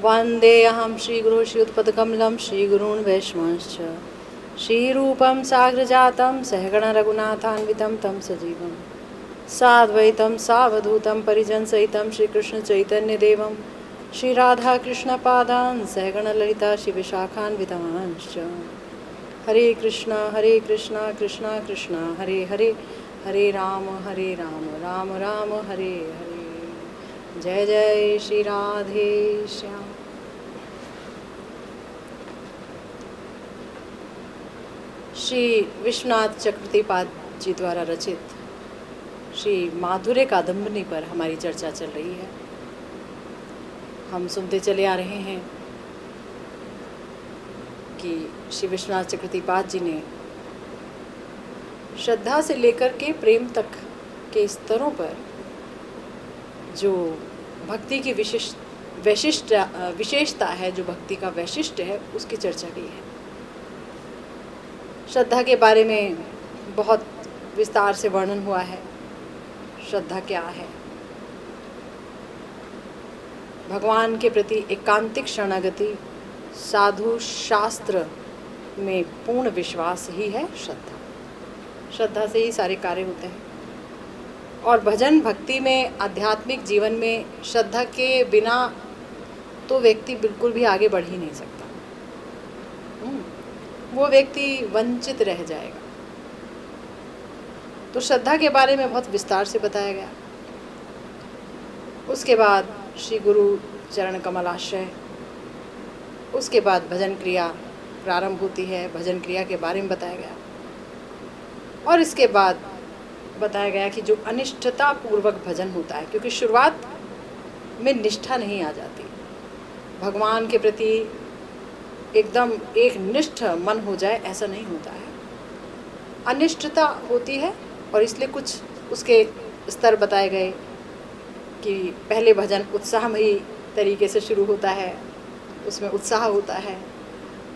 वन्देऽहं श्रीगुरुं श्रीयुतपदकमलं श्रीगुरून् वैष्णवांश्च श्रीरूपं साग्रजातं सहगणरघुनाथान्वितं तं सजीवं साद्वैतं सावधूतं परिजनसहितं श्रीकृष्णचैतन्यदेवं श्रीराधाकृष्णपादान् सहगणललिता शिवशाखान्वितांश्च। हरे कृष्णा कृष्णा कृष्णा हरे हरे, हरे राम राम राम हरे हरे। जय जय श्री राधे श्याम। श्री विश्वनाथ चक्रवर्तीपाद जी द्वारा रचित श्री माधुर्य कादंबरी पर हमारी चर्चा चल रही है। हम सुनते चले आ रहे हैं कि श्री विश्वनाथ चक्रवर्तीपाद जी ने श्रद्धा से लेकर के प्रेम तक के स्तरों पर जो भक्ति की विशेषता है, जो भक्ति का वैशिष्ट्य है, उसकी चर्चा की है। श्रद्धा के बारे में बहुत विस्तार से वर्णन हुआ है। श्रद्धा क्या है? भगवान के प्रति एकांतिक शरणागति, साधु शास्त्र में पूर्ण विश्वास ही है श्रद्धा। श्रद्धा से ही सारे कार्य होते हैं। और भजन भक्ति में, आध्यात्मिक जीवन में श्रद्धा के बिना तो व्यक्ति बिल्कुल भी आगे बढ़ ही नहीं सकता। वो व्यक्ति वंचित रह जाएगा। तो श्रद्धा के बारे में बहुत विस्तार से बताया गया। उसके बाद श्री गुरु चरण कमलाश्रय, उसके बाद भजन क्रिया प्रारंभ होती है। भजन क्रिया के बारे में बताया गया और इसके बाद बताया गया कि जो अनिष्ठता पूर्वक भजन होता है, क्योंकि शुरुआत में निष्ठा नहीं आ जाती। भगवान के प्रति एकदम एक निष्ठ मन हो जाए, ऐसा नहीं होता है। अनिष्ठता होती है और इसलिए कुछ उसके स्तर बताए गए कि पहले भजन उत्साहमयी तरीके से शुरू होता है, उसमें उत्साह होता है।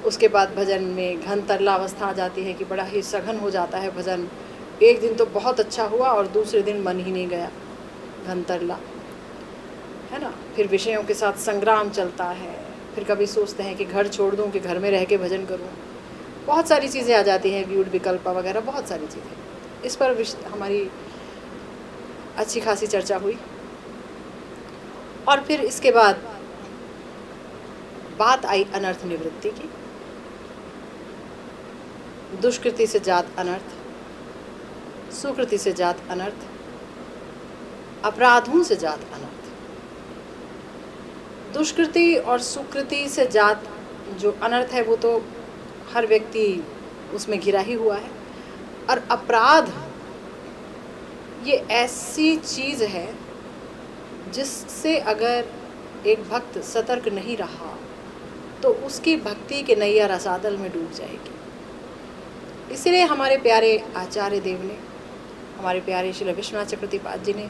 उसके बाद भजन में घन तरला अवस्था आ जाती है कि बड़ा ही सघन हो जाता है भजन। एक दिन तो बहुत अच्छा हुआ और दूसरे दिन मन ही नहीं गया, घन तरला, है ना। फिर विषयों के साथ संग्राम चलता है। फिर कभी सोचते हैं कि घर छोड़ दूं कि घर में रह के भजन करूं। बहुत सारी चीज़ें आ जाती हैं, व्यूड विकल्प वगैरह, बहुत सारी चीज़ें। इस पर हमारी अच्छी खासी चर्चा हुई। और फिर इसके बाद बात आई अनर्थ निवृत्ति की। दुष्कृति से जात अनर्थ, सुकृति से जात अनर्थ, अपराधों से जात अनर्थ। दुष्कृति और सुकृति से जात जो अनर्थ है वो तो हर व्यक्ति उसमें घिरा ही हुआ है। और अपराध ये ऐसी चीज़ है जिससे अगर एक भक्त सतर्क नहीं रहा तो उसकी भक्ति के नैया रसातल में डूब जाएगी। इसलिए हमारे प्यारे आचार्य देव ने, हमारे प्यारे श्री विश्वनाथ चक्रवर्तीपाद जी ने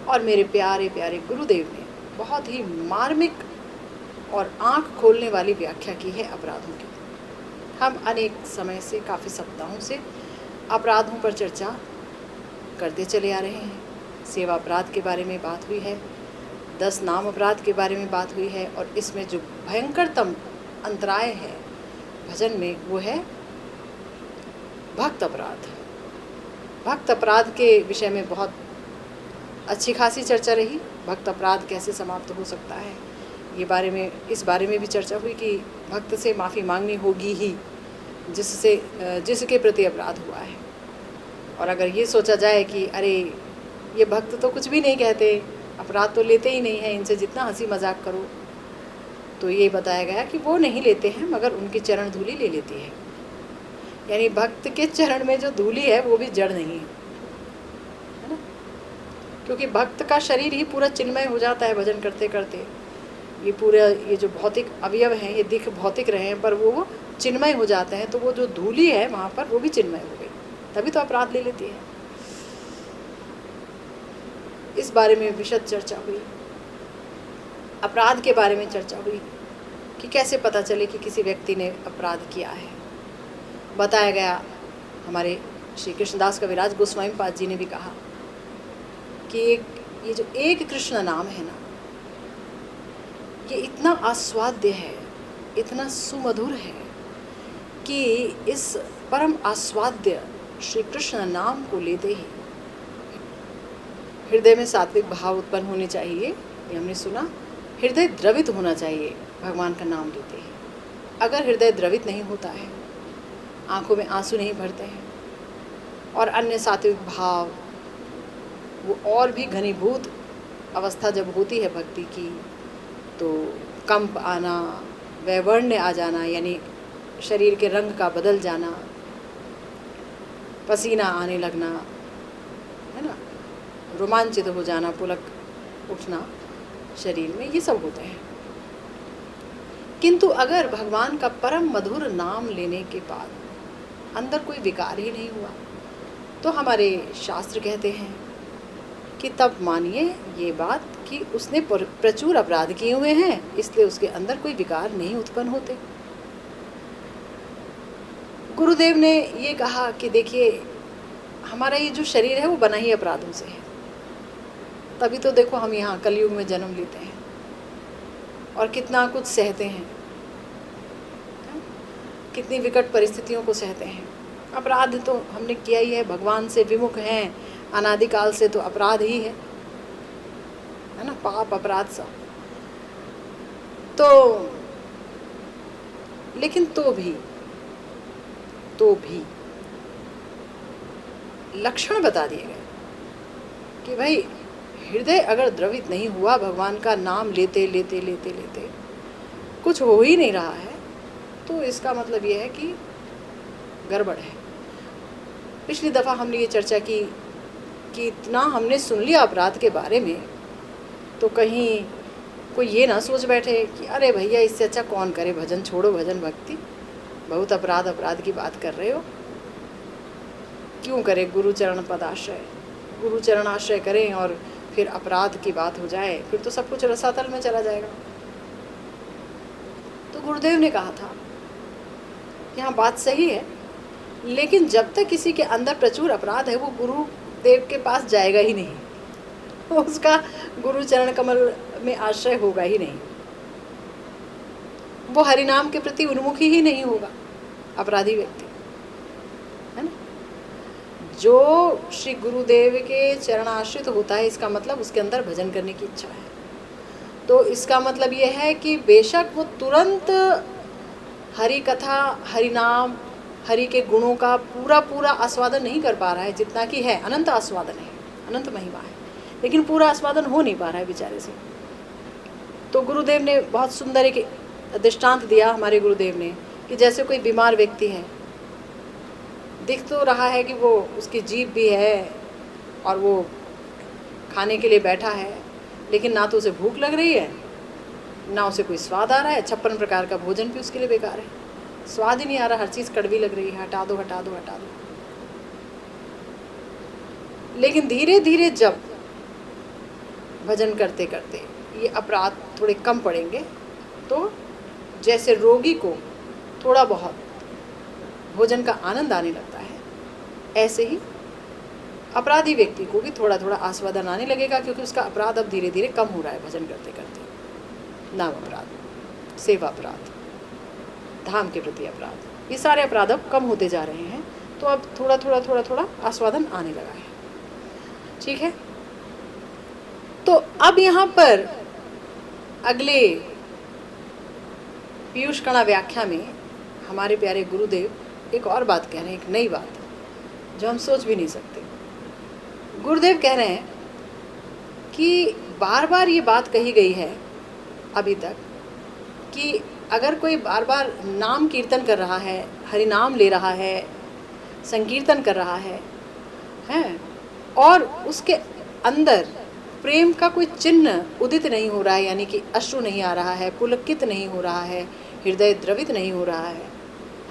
और मेरे प्यारे प्यारे गुरुदेव ने बहुत ही मार्मिक और आँख खोलने वाली व्याख्या की है अपराधों की। हम अनेक समय से, काफ़ी सप्ताहों से अपराधों पर चर्चा करते चले आ रहे हैं। सेवा अपराध के बारे में बात हुई है, 10 नाम अपराध के बारे में बात हुई है और इसमें जो भयंकरतम अंतराय है भजन में वो है भक्त अपराध। भक्त अपराध के विषय में बहुत अच्छी खासी चर्चा रही। भक्त अपराध कैसे समाप्त हो सकता है, इस बारे में भी चर्चा हुई कि भक्त से माफ़ी मांगनी होगी ही जिसके प्रति अपराध हुआ है। और अगर ये सोचा जाए कि अरे ये भक्त तो कुछ भी नहीं कहते, अपराध तो लेते ही नहीं हैं, इनसे जितना हंसी मजाक करो, तो ये बताया गया कि वो नहीं लेते हैं मगर उनकी चरण धूलि ले लेती है। यानी भक्त के चरण में जो धूलि है वो भी जड़ नहीं है ना, क्योंकि भक्त का शरीर ही पूरा चिन्मय हो जाता है भजन करते करते। ये जो भौतिक अवयव हैं ये दिख भौतिक रहे हैं पर वो चिन्मय हो जाते हैं, तो वो जो धूलि है वहाँ पर वो भी चिन्मय हो गई, तभी तो अपराध ले लेती है। इस बारे में विशद चर्चा हुई। अपराध के बारे में चर्चा हुई कि कैसे पता चले कि किसी व्यक्ति ने अपराध किया है। बताया गया, हमारे श्री कृष्णदास कविराज गोस्वामी पाद जी ने भी कहा कि ये जो एक कृष्ण नाम है ना, ये इतना आस्वाद्य है, इतना सुमधुर है कि इस परम आस्वाद्य श्री कृष्ण नाम को लेते ही हृदय में सात्विक भाव उत्पन्न होने चाहिए। ये हमने सुना। हृदय द्रवित होना चाहिए भगवान का नाम लेते ही। अगर हृदय द्रवित नहीं होता है, आंखों में आंसू नहीं भरते हैं और अन्य सात्विक भाव, वो और भी घनीभूत अवस्था जब होती है भक्ति की, तो कंप आना, वैवर्ण्य आ जाना, यानी शरीर के रंग का बदल जाना, पसीना आने लगना, है ना, रोमांचित हो जाना, पुलक उठना शरीर में, ये सब होते हैं। किंतु अगर भगवान का परम मधुर नाम लेने के बाद अंदर कोई विकार ही नहीं हुआ, तो हमारे शास्त्र कहते हैं कि तब मानिए ये बात कि उसने प्रचुर अपराध किए हुए हैं, इसलिए उसके अंदर कोई विकार नहीं उत्पन्न होते। गुरुदेव ने ये कहा कि देखिए, हमारा ये जो शरीर है वो बना ही अपराधों से है, तभी तो देखो हम यहाँ कलयुग में जन्म लेते हैं और कितना कुछ सहते हैं, कितनी विकट परिस्थितियों को सहते हैं। अपराध तो हमने किया ही है, भगवान से विमुख हैं अनादिकाल से, तो अपराध ही है ना, पाप अपराध सा। तो लेकिन तो भी लक्षण बता दिए गए कि भाई हृदय अगर द्रवित नहीं हुआ, भगवान का नाम लेते लेते लेते लेते कुछ हो ही नहीं रहा है, तो इसका मतलब ये है कि गड़बड़ है। पिछली दफ़ा हमने ये चर्चा की कि इतना हमने सुन लिया अपराध के बारे में, तो कहीं कोई ये ना सोच बैठे कि अरे भैया इससे अच्छा कौन करे भजन, छोड़ो भजन भक्ति, बहुत अपराध की बात कर रहे हो, क्यों करे गुरु चरण पदाश्रय, गुरु चरण आश्रय करें और फिर अपराध की बात हो जाए, फिर तो सब कुछ रसातल में चला जाएगा। तो गुरुदेव ने कहा था, यहाँ बात सही है, लेकिन जब तक किसी के अंदर प्रचुर अपराध है, वो गुरुदेव के पास जाएगा ही नहीं, उसका गुरु चरण कमल में आश्रय होगा ही नहीं, वो हरिनाम के प्रति उन्मुखी ही नहीं होगा अपराधी व्यक्ति, है ना। जो श्री गुरुदेव के चरणाश्रित होता है, इसका मतलब उसके अंदर भजन करने की इच्छा है। तो इसका मतलब ये है कि बेशक वो तुरंत हरि कथा, हरि नाम, हरि के गुणों का पूरा आस्वादन नहीं कर पा रहा है, जितना कि है अनंत आस्वादन है, अनंत महिमा है, लेकिन पूरा आस्वादन हो नहीं पा रहा है बेचारे से। तो गुरुदेव ने बहुत सुंदर एक दृष्टांत दिया हमारे गुरुदेव ने कि जैसे कोई बीमार व्यक्ति है, दिख तो रहा है कि वो उसकी जीभ भी है और वो खाने के लिए बैठा है, लेकिन ना तो उसे भूख लग रही है, ना उसे कोई स्वाद आ रहा है, 56 प्रकार का भोजन भी उसके लिए बेकार है, स्वाद ही नहीं आ रहा, हर चीज़ कड़वी लग रही है, हटा दो हटा दो हटा दो। लेकिन धीरे धीरे जब भजन करते करते ये अपराध थोड़े कम पड़ेंगे, तो जैसे रोगी को थोड़ा बहुत भोजन का आनंद आने लगता है, ऐसे ही अपराधी व्यक्ति को भी थोड़ा थोड़ा आस्वादन आने लगेगा, क्योंकि उसका अपराध अब धीरे धीरे कम हो रहा है भजन करते करते। नाम अपराध, सेवा अपराध, धाम के प्रति अपराध, ये सारे अपराध अब कम होते जा रहे हैं, तो अब थोड़ा थोड़ा आस्वादन आने लगा है। ठीक है, तो अब यहाँ पर अगले पीयूष कणा व्याख्या में हमारे प्यारे गुरुदेव एक और बात कह रहे हैं, एक नई बात जो हम सोच भी नहीं सकते। गुरुदेव कह रहे हैं कि बार बार ये बात कही गई है अभी तक कि अगर कोई बार बार नाम कीर्तन कर रहा है, हरि नाम ले रहा है, संकीर्तन कर रहा है, हैं, और उसके अंदर प्रेम का कोई चिन्ह उदित नहीं हो रहा है, यानी कि अश्रु नहीं आ रहा है, पुलकित नहीं हो रहा है, हृदय द्रवित नहीं हो रहा है।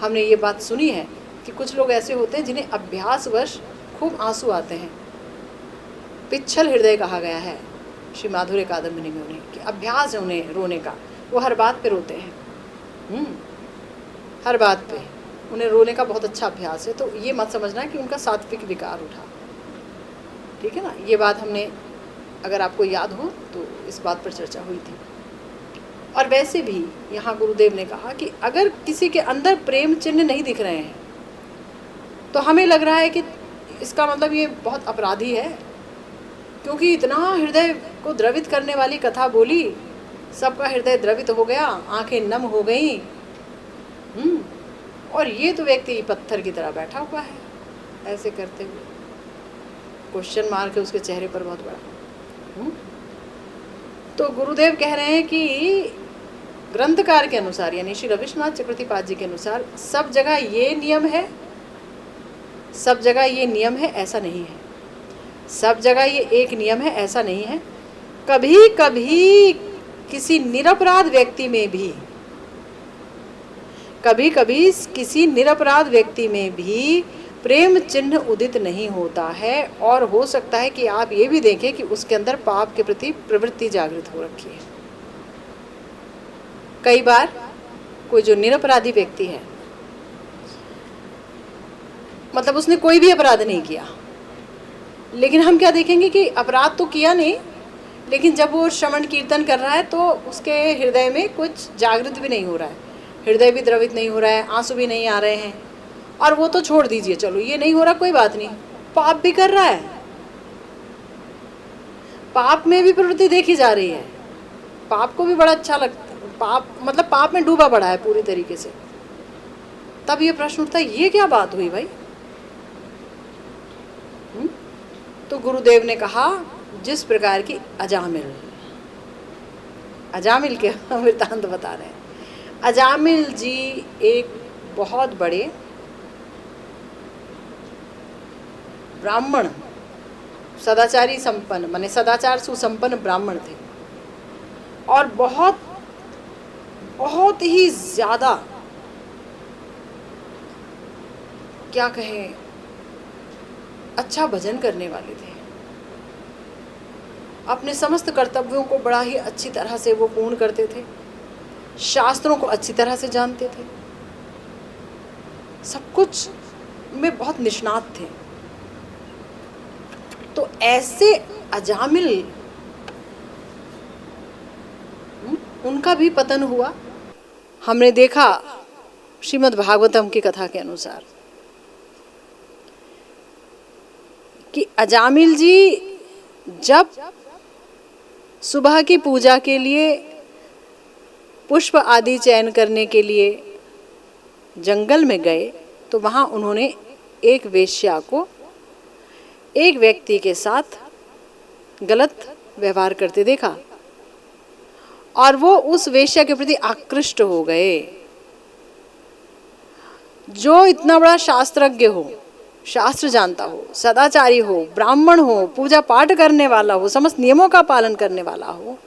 हमने ये बात सुनी है कि कुछ लोग ऐसे होते हैं जिन्हें अभ्यासवश खूब आंसू आते हैं, पिच्छल हृदय कहा गया है श्री माधुर्य कादम्बिनी में उन्हें, कि अभ्यास है उन्हें रोने का, वो हर बात पे रोते हैं, हर बात पे उन्हें रोने का बहुत अच्छा अभ्यास है। तो ये मत समझना कि उनका सात्विक विकार उठा, ठीक है ना। ये बात हमने, अगर आपको याद हो तो इस बात पर चर्चा हुई थी। और वैसे भी यहाँ गुरुदेव ने कहा कि अगर किसी के अंदर प्रेम चिन्ह नहीं दिख रहे हैं तो हमें लग रहा है कि इसका मतलब ये बहुत अपराधी है, क्योंकि इतना हृदय को द्रवित करने वाली कथा बोली, सबका हृदय द्रवित हो गया, आंखें नम हो गईं, और ये तो व्यक्ति पत्थर की तरह बैठा हुआ है ऐसे करते हुए, क्वेश्चन मार्क है उसके चेहरे पर बहुत बड़ा। तो गुरुदेव कह रहे हैं कि ग्रंथकार के अनुसार यानी श्री रविश्वनाथ चक्रवर्तीपाद जी के अनुसार सब जगह ये नियम है, सब जगह ये नियम है ऐसा नहीं है, सब जगह ये एक नियम है ऐसा नहीं है। कभी कभी किसी निरपराध व्यक्ति में भी, कभी कभी किसी निरपराध व्यक्ति में भी प्रेम चिन्ह उदित नहीं होता है, और हो सकता है कि आप ये भी देखें कि उसके अंदर पाप के प्रति प्रवृत्ति जागृत हो रखी है। कई बार कोई जो निरपराधी व्यक्ति है, मतलब उसने कोई भी अपराध नहीं किया, लेकिन हम क्या देखेंगे कि अपराध तो किया नहीं, लेकिन जब वो श्रवण कीर्तन कर रहा है तो उसके हृदय में कुछ जागृत भी नहीं हो रहा है, हृदय भी द्रवित नहीं हो रहा है, आंसू भी नहीं आ रहे हैं, और वो तो छोड़ दीजिए, चलो ये नहीं हो रहा कोई बात नहीं, पाप भी कर रहा है, पाप में भी प्रवृत्ति देखी जा रही है, पाप को भी बड़ा अच्छा लगता है, पाप मतलब पाप में डूबा पड़ा है पूरी तरीके से। तब ये प्रश्न उठता है ये क्या बात हुई भाई? तो गुरुदेव ने कहा जिस प्रकार की अजामिल के वृत्तांत बता रहे हैं। अजामिल जी एक बहुत बड़े ब्राह्मण, सदाचारी संपन्न, माने सदाचार सुसंपन्न ब्राह्मण थे, और बहुत बहुत ही ज़्यादा क्या कहें अच्छा भजन करने वाले थे। अपने समस्त कर्तव्यों को बड़ा ही अच्छी तरह से वो पूर्ण करते थे, शास्त्रों को अच्छी तरह से जानते थे, सब कुछ में बहुत निष्णात थे। तो ऐसे अजामिल उनका भी पतन हुआ। हमने देखा श्रीमद् भागवतम की कथा के अनुसार कि अजामिल जी जब सुबह की पूजा के लिए पुष्प आदि चयन करने के लिए जंगल में गए तो वहाँ उन्होंने एक वेश्या को एक व्यक्ति के साथ गलत व्यवहार करते देखा, और वो उस वेश्या के प्रति आकृष्ट हो गए। जो इतना बड़ा शास्त्रज्ञ हो, शास्त्र जानता हो, सदाचारी हो, ब्राह्मण हो, पूजा पाठ करने वाला हो, समस्त नियमों का पालन करने वाला हो,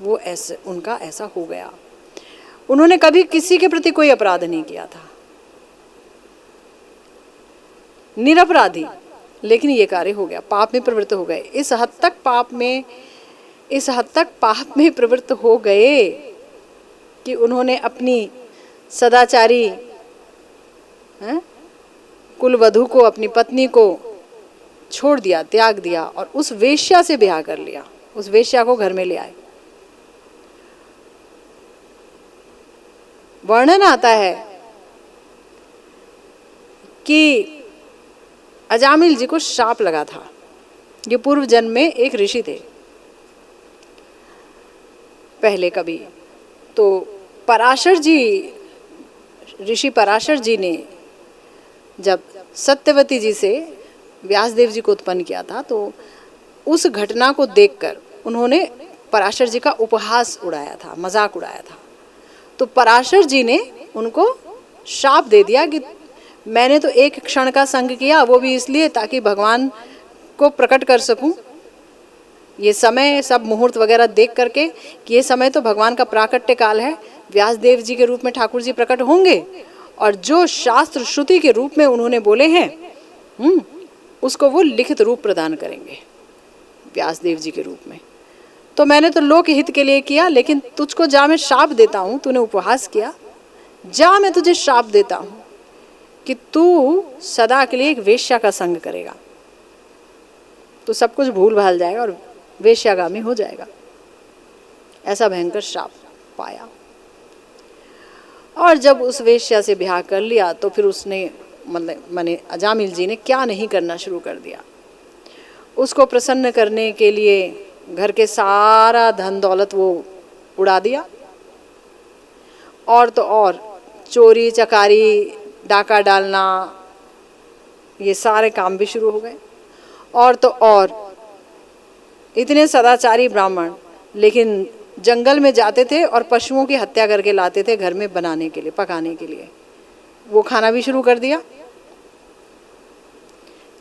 वो ऐसे उनका ऐसा हो गया। उन्होंने कभी किसी के प्रति कोई अपराध नहीं किया था, निरपराधी, लेकिन ये कार्य हो गया, पाप में प्रवृत्त हो गए। इस हद तक पाप में प्रवृत्त हो गए कि उन्होंने अपनी सदाचारी कुलवधू को, अपनी पत्नी को छोड़ दिया, त्याग दिया, और उस वेश्या से ब्याह कर लिया, उस वेश्या को घर में ले आए। वर्णन आता है कि अजामिल जी को श्राप लगा था। ये पूर्व जन्म में एक ऋषि थे पहले कभी। तो पराशर जी, ऋषि पराशर जी ने जब सत्यवती जी से व्यासदेव जी को उत्पन्न किया था, तो उस घटना को देखकर उन्होंने पराशर जी का उपहास उड़ाया था, मजाक उड़ाया था। तो पराशर जी ने उनको श्राप दे दिया कि मैंने तो एक क्षण का संग किया, वो भी इसलिए ताकि भगवान को प्रकट कर सकूं। ये समय सब मुहूर्त वगैरह देख करके कि ये समय तो भगवान का प्राकट्य काल है, व्यासदेव जी के रूप में ठाकुर जी प्रकट होंगे, और जो शास्त्र श्रुति के रूप में उन्होंने बोले हैं उसको वो लिखित रूप प्रदान करेंगे व्यासदेव जी के रूप में। तो मैंने तो लोक हित के लिए किया, लेकिन तुझको जा मैं श्राप देता हूँ, तूने उपहास किया, जा मैं तुझे श्राप देता हूँ कि तू सदा के लिए एक वेश्या का संग करेगा, तो सब कुछ भूल भाल जाएगा और वेश्यागामी हो जाएगा। ऐसा भयंकर श्राप पाया। और जब उस वेश्या से ब्याह कर लिया तो फिर उसने माने अजामिल जी ने क्या नहीं करना शुरू कर दिया। उसको प्रसन्न करने के लिए घर के सारा धन दौलत वो उड़ा दिया, और तो और चोरी चकारी डाका डालना ये सारे काम भी शुरू हो गए। और तो और इतने सदाचारी ब्राह्मण, लेकिन जंगल में जाते थे और पशुओं की हत्या करके लाते थे घर में बनाने के लिए, पकाने के लिए, वो खाना भी शुरू कर दिया।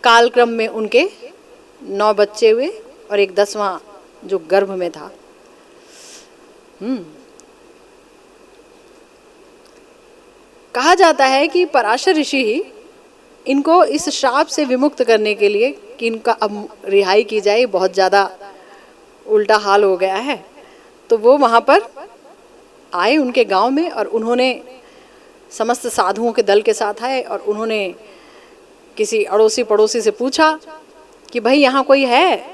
कालक्रम में उनके 9 बच्चे हुए और एक 10वां जो गर्भ में था। कहा जाता है कि पराशर ऋषि ही इनको इस श्राप से विमुक्त करने के लिए कि इनका अब रिहाई की जाए, बहुत ज़्यादा उल्टा हाल हो गया है, तो वो वहाँ पर आए उनके गांव में और उन्होंने समस्त साधुओं के दल के साथ आए और उन्होंने किसी अड़ोसी पड़ोसी से पूछा कि भाई यहाँ कोई है,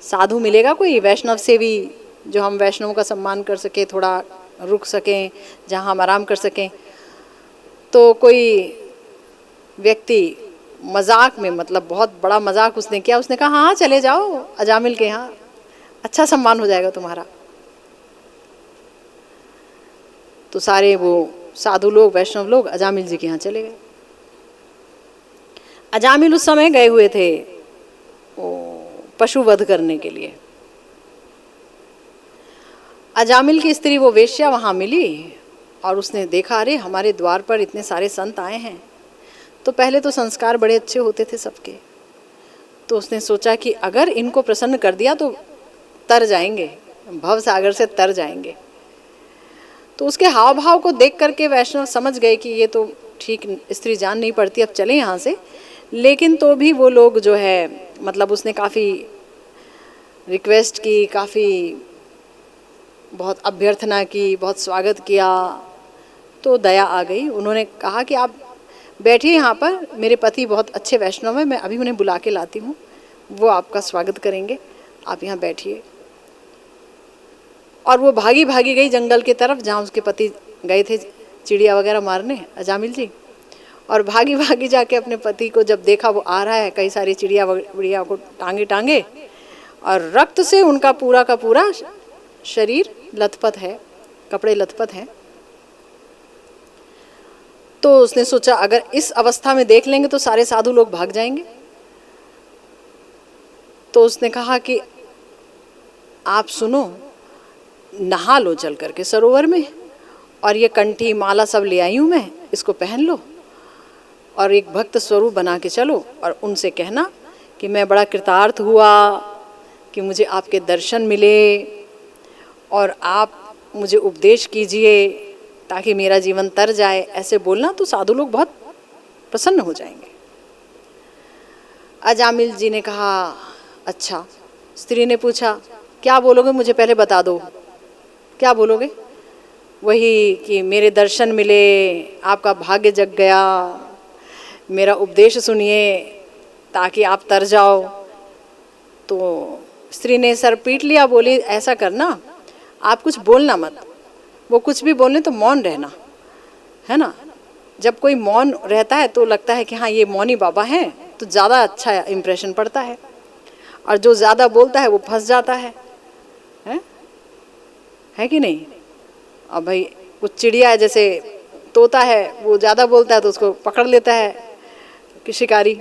साधु मिलेगा कोई वैष्णव सेवी जो हम वैष्णवों का सम्मान कर सके, थोड़ा रुक सकें, जहाँ हम आराम कर सकें। तो कोई व्यक्ति मजाक में, मतलब बहुत बड़ा मजाक उसने किया, उसने कहा हाँ चले जाओ अजामिल के यहाँ, अच्छा सम्मान हो जाएगा तुम्हारा। तो सारे वो साधु लोग, वैष्णव लोग अजामिल जी के यहाँ चले गए। अजामिल उस समय गए हुए थे पशु वध करने के लिए। अजामिल की स्त्री वो वेश्या वहाँ मिली और उसने देखा अरे हमारे द्वार पर इतने सारे संत आए हैं। तो पहले तो संस्कार बड़े अच्छे होते थे सबके, तो उसने सोचा कि अगर इनको प्रसन्न कर दिया तो तर जाएंगे, भव सागर से तर जाएंगे। तो उसके हाव भाव को देख करके वैष्णव समझ गए कि ये तो ठीक स्त्री जान नहीं पड़ती, अब चले यहाँ से। लेकिन तो भी वो लोग जो है, मतलब उसने काफ़ी रिक्वेस्ट की, काफ़ी बहुत अभ्यर्थना की, बहुत स्वागत किया, तो दया आ गई। उन्होंने कहा कि आप बैठिए यहाँ पर, मेरे पति बहुत अच्छे वैष्णव हैं, मैं अभी उन्हें बुला के लाती हूँ, वो आपका स्वागत करेंगे, आप यहाँ बैठिए। और वो भागी भागी गई जंगल की तरफ जहाँ उसके पति गए थे चिड़िया वगैरह मारने, अजामिल जी। और भागी भागी जाके अपने पति को जब देखा वो आ रहा है, कई सारी चिड़िया वड़िया को टांगे टांगे, और रक्त से उनका पूरा का पूरा शरीर लथपथ है, कपड़े लथपथ हैं। तो उसने सोचा अगर इस अवस्था में देख लेंगे तो सारे साधु लोग भाग जाएंगे। तो उसने कहा कि आप सुनो, नहा लो चल करके सरोवर में, और ये कंठी माला सब ले आई हूँ मैं, इसको पहन लो और एक भक्त स्वरूप बना के चलो, और उनसे कहना कि मैं बड़ा कृतार्थ हुआ कि मुझे आपके दर्शन मिले और आप मुझे उपदेश कीजिए ताकि मेरा जीवन तर जाए। ऐसे बोलना तो साधु लोग बहुत प्रसन्न हो जाएंगे। अजामिल जी ने कहा अच्छा। स्त्री ने पूछा क्या बोलोगे, मुझे पहले बता दो, क्या बोलोगे? वही कि मेरे दर्शन मिले, आपका भाग्य जग गया, मेरा उपदेश सुनिए ताकि आप तर जाओ। तो स्त्री ने सर पीट लिया, बोली ऐसा करना, आप कुछ बोलना मत, वो कुछ भी बोलने तो मौन रहना, है ना। जब कोई मौन रहता है तो लगता है कि हाँ ये मौनी बाबा हैं, तो ज़्यादा अच्छा इम्प्रेशन पड़ता है, और जो ज़्यादा बोलता है वो फंस जाता है कि नहीं। अब भाई कुछ चिड़िया है, जैसे तोता है, वो ज़्यादा बोलता है तो उसको पकड़ लेता है कि शिकारी,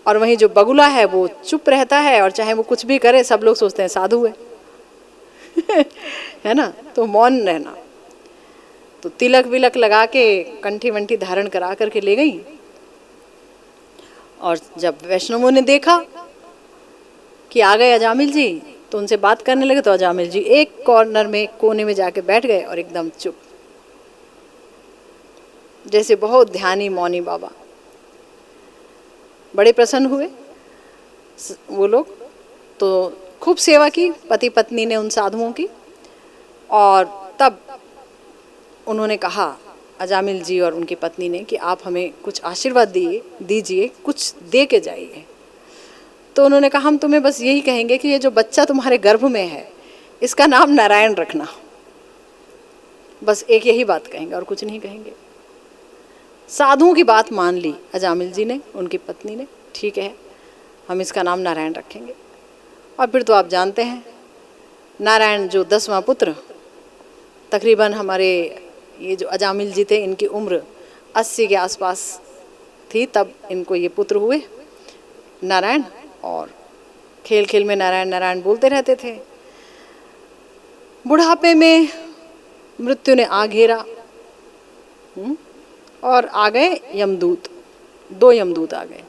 और वहीं जो बगुला है वो चुप रहता है, और चाहे वो कुछ भी करे सब लोग सोचते हैं साधु है है ना। तो मौन रहना। तो तिलक विलक लगा के कंठी वंठी धारण करा करके ले गई, और जब वैष्णवों ने देखा कि आ गए अजामिल जी तो उनसे बात करने लगे, तो अजामिल जी एक कॉर्नर में, कोने में जाके बैठ गए और एकदम चुप, जैसे बहुत ध्यानी मौनी बाबा। बड़े प्रसन्न हुए वो लोग, तो खूब सेवा की पति पत्नी ने उन साधुओं की। और तब उन्होंने कहा अजामिल जी और उनकी पत्नी ने कि आप हमें कुछ आशीर्वाद दीजिए, कुछ दे के जाइए। तो उन्होंने कहा हम तुम्हें बस यही कहेंगे कि ये जो बच्चा तुम्हारे गर्भ में है इसका नाम नारायण रखना। बस एक यही बात कहेंगे और कुछ नहीं कहेंगे। साधुओं की बात मान ली अजामिल जी ने, उनकी पत्नी ने, ठीक है हम इसका नाम नारायण रखेंगे। और फिर तो आप जानते हैं नारायण जो 10वां पुत्र, तकरीबन हमारे ये जो अजामिल जी थे इनकी उम्र 80 के आसपास थी तब इनको ये पुत्र हुए नारायण। और खेल खेल में नारायण नारायण बोलते रहते थे। बुढ़ापे में मृत्यु ने आ घेरा और आ गए यमदूत, 2 यमदूत आ गए।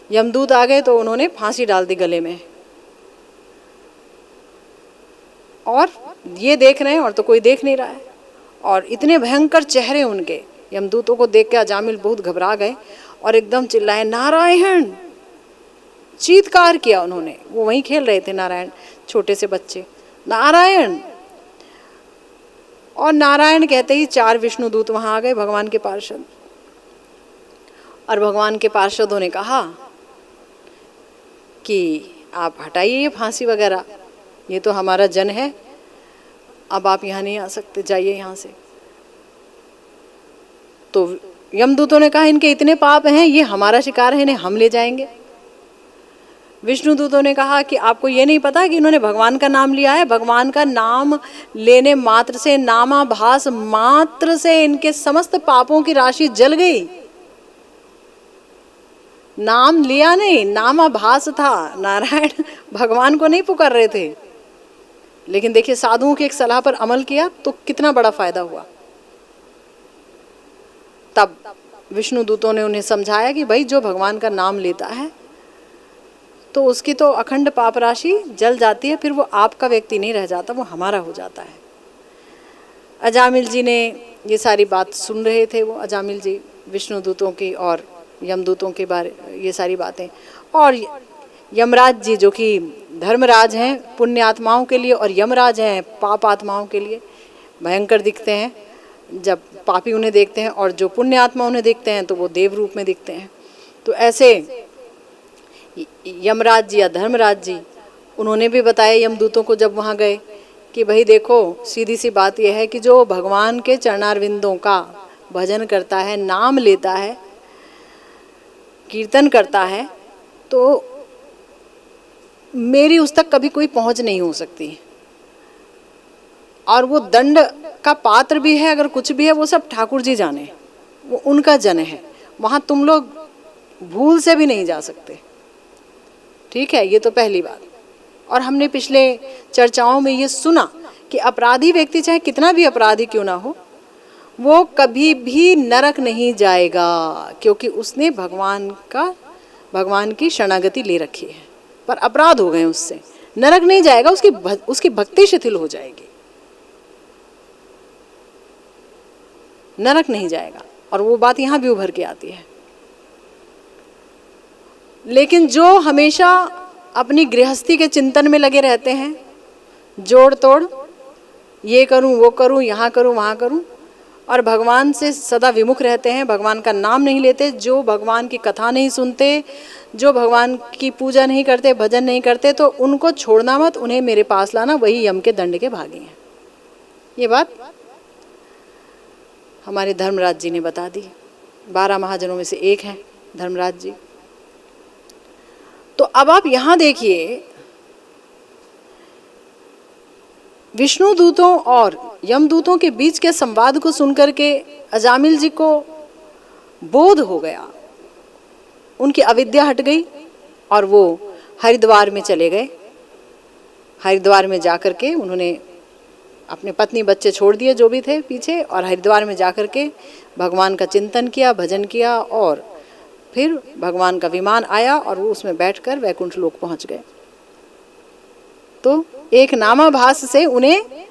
यमदूत आ गए तो उन्होंने फांसी डाल दी गले में। और ये देख रहे हैं और तो कोई देख नहीं रहा है। और इतने भयंकर चेहरे उनके, यमदूतों को देख के अजामिल बहुत घबरा गए और एकदम चिल्लाए नारायण, चीत्कार किया उन्होंने। वो वहीं खेल रहे थे नारायण, छोटे से बच्चे, नारायण। और नारायण कहते ही 4 विष्णुदूत वहां आ गए, भगवान के पार्षद। और भगवान के पार्षदों ने कहा कि आप हटाइए ये फांसी वगैरह, ये तो हमारा जन है, अब आप यहाँ नहीं आ सकते, जाइए यहाँ से। तो यमदूतों ने कहा इनके इतने पाप हैं, ये हमारा शिकार है, इन्हें हम ले जाएंगे। विष्णुदूतों ने कहा कि आपको ये नहीं पता कि इन्होंने भगवान का नाम लिया है, भगवान का नाम लेने मात्र से, नामाभास मात्र से इनके समस्त पापों की राशि जल गई। नाम लिया नहीं, नामाभास था, नारायण भगवान को नहीं पुकार रहे थे। लेकिन देखिए साधुओं की एक सलाह पर अमल किया तो कितना बड़ा फायदा हुआ। तब विष्णुदूतों ने उन्हें समझाया कि भाई जो भगवान का नाम लेता है तो उसकी तो अखंड पाप राशि जल जाती है, फिर वो आपका व्यक्ति नहीं रह जाता, वो हमारा हो जाता है। अजामिल जी ने ये सारी बात सुन रहे थे, वो अजामिल जी विष्णुदूतों की और यमदूतों के बारे ये सारी बातें। और यमराज जी जो कि धर्मराज हैं पुण्य आत्माओं के लिए और यमराज हैं पाप आत्माओं के लिए, भयंकर दिखते हैं जब पापी उन्हें देखते हैं, और जो पुण्य आत्मा उन्हें देखते हैं तो वो देव रूप में दिखते हैं। तो ऐसे यमराज जी या धर्मराज जी उन्होंने भी बताया यमदूतों को जब वहाँ गए कि भाई देखो सीधी सी बात यह है कि जो भगवान के चरणारविंदों का भजन करता है, नाम लेता है, कीर्तन करता है, तो मेरी उस तक कभी कोई पहुंच नहीं हो सकती। और वो दंड का पात्र भी है, अगर कुछ भी है वो सब ठाकुर जी जाने, वो उनका जन है, वहाँ तुम लोग भूल से भी नहीं जा सकते। ठीक है, ये तो पहली बात। और हमने पिछले चर्चाओं में ये सुना कि अपराधी व्यक्ति चाहे कितना भी अपराधी क्यों ना हो, वो कभी भी नरक नहीं जाएगा, क्योंकि उसने भगवान की शरणागति ले रखी है। पर अपराध हो गए उससे, नरक नहीं जाएगा, उसकी भक्ति शिथिल हो जाएगी, नरक नहीं जाएगा। और वो बात यहाँ भी उभर के आती है। लेकिन जो हमेशा अपनी गृहस्थी के चिंतन में लगे रहते हैं, जोड़ तोड़, ये करूं वो करूं, यहाँ करूं वहाँ करूं, और भगवान से सदा विमुख रहते हैं, भगवान का नाम नहीं लेते, जो भगवान की कथा नहीं सुनते, जो भगवान की पूजा नहीं करते, भजन नहीं करते, तो उनको छोड़ना मत, उन्हें मेरे पास लाना, वही यम के दंड के भागी हैं। ये बात हमारे धर्मराज जी ने बता दी। 12 महाजनों में से एक हैं धर्मराज जी। तो अब आप यहाँ देखिए, विष्णु दूतों और यमदूतों के बीच के संवाद को सुनकर के अजामिल जी को बोध हो गया, उनकी अविद्या हट गई और वो हरिद्वार में चले गए। हरिद्वार में जाकर के उन्होंने अपने पत्नी बच्चे छोड़ दिए जो भी थे पीछे, और हरिद्वार में जाकर के भगवान का चिंतन किया, भजन किया, और फिर भगवान का विमान आया और वो उसमें बैठकर वैकुंठ लोक पहुंच गए। तो एक नामाभास से उन्हें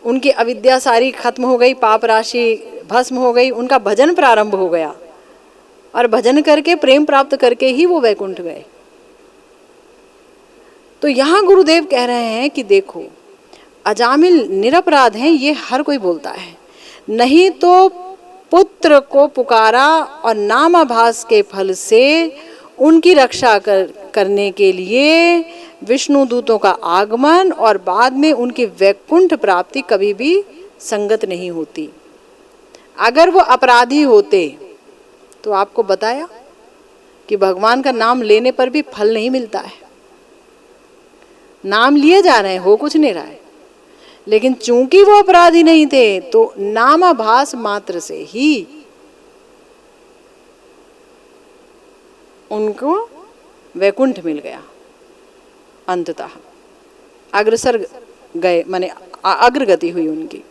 उनकी अविद्या सारी खत्म हो गई, पाप राशि भस्म हो गई, उनका भजन प्रारंभ हो गया, और भजन करके प्रेम प्राप्त करके ही वो वैकुंठ गए। तो यहाँ गुरुदेव कह रहे हैं कि देखो अजामिल निरपराध हैं, ये हर कोई बोलता है, नहीं तो पुत्र को पुकारा और नामाभास के फल से उनकी रक्षा करने के लिए विष्णु दूतों का आगमन और बाद में उनकी वैकुंठ प्राप्ति कभी भी संगत नहीं होती। अगर वो अपराधी होते तो आपको बताया कि भगवान का नाम लेने पर भी फल नहीं मिलता है। नाम लिए जा रहे हैं, हो कुछ नहीं रहा है, लेकिन चूंकि वो अपराधी नहीं थे तो नामाभास मात्र से ही उनको वैकुंठ मिल गया। अंततः अग्रसर गए, माने अग्रगति हुई उनकी।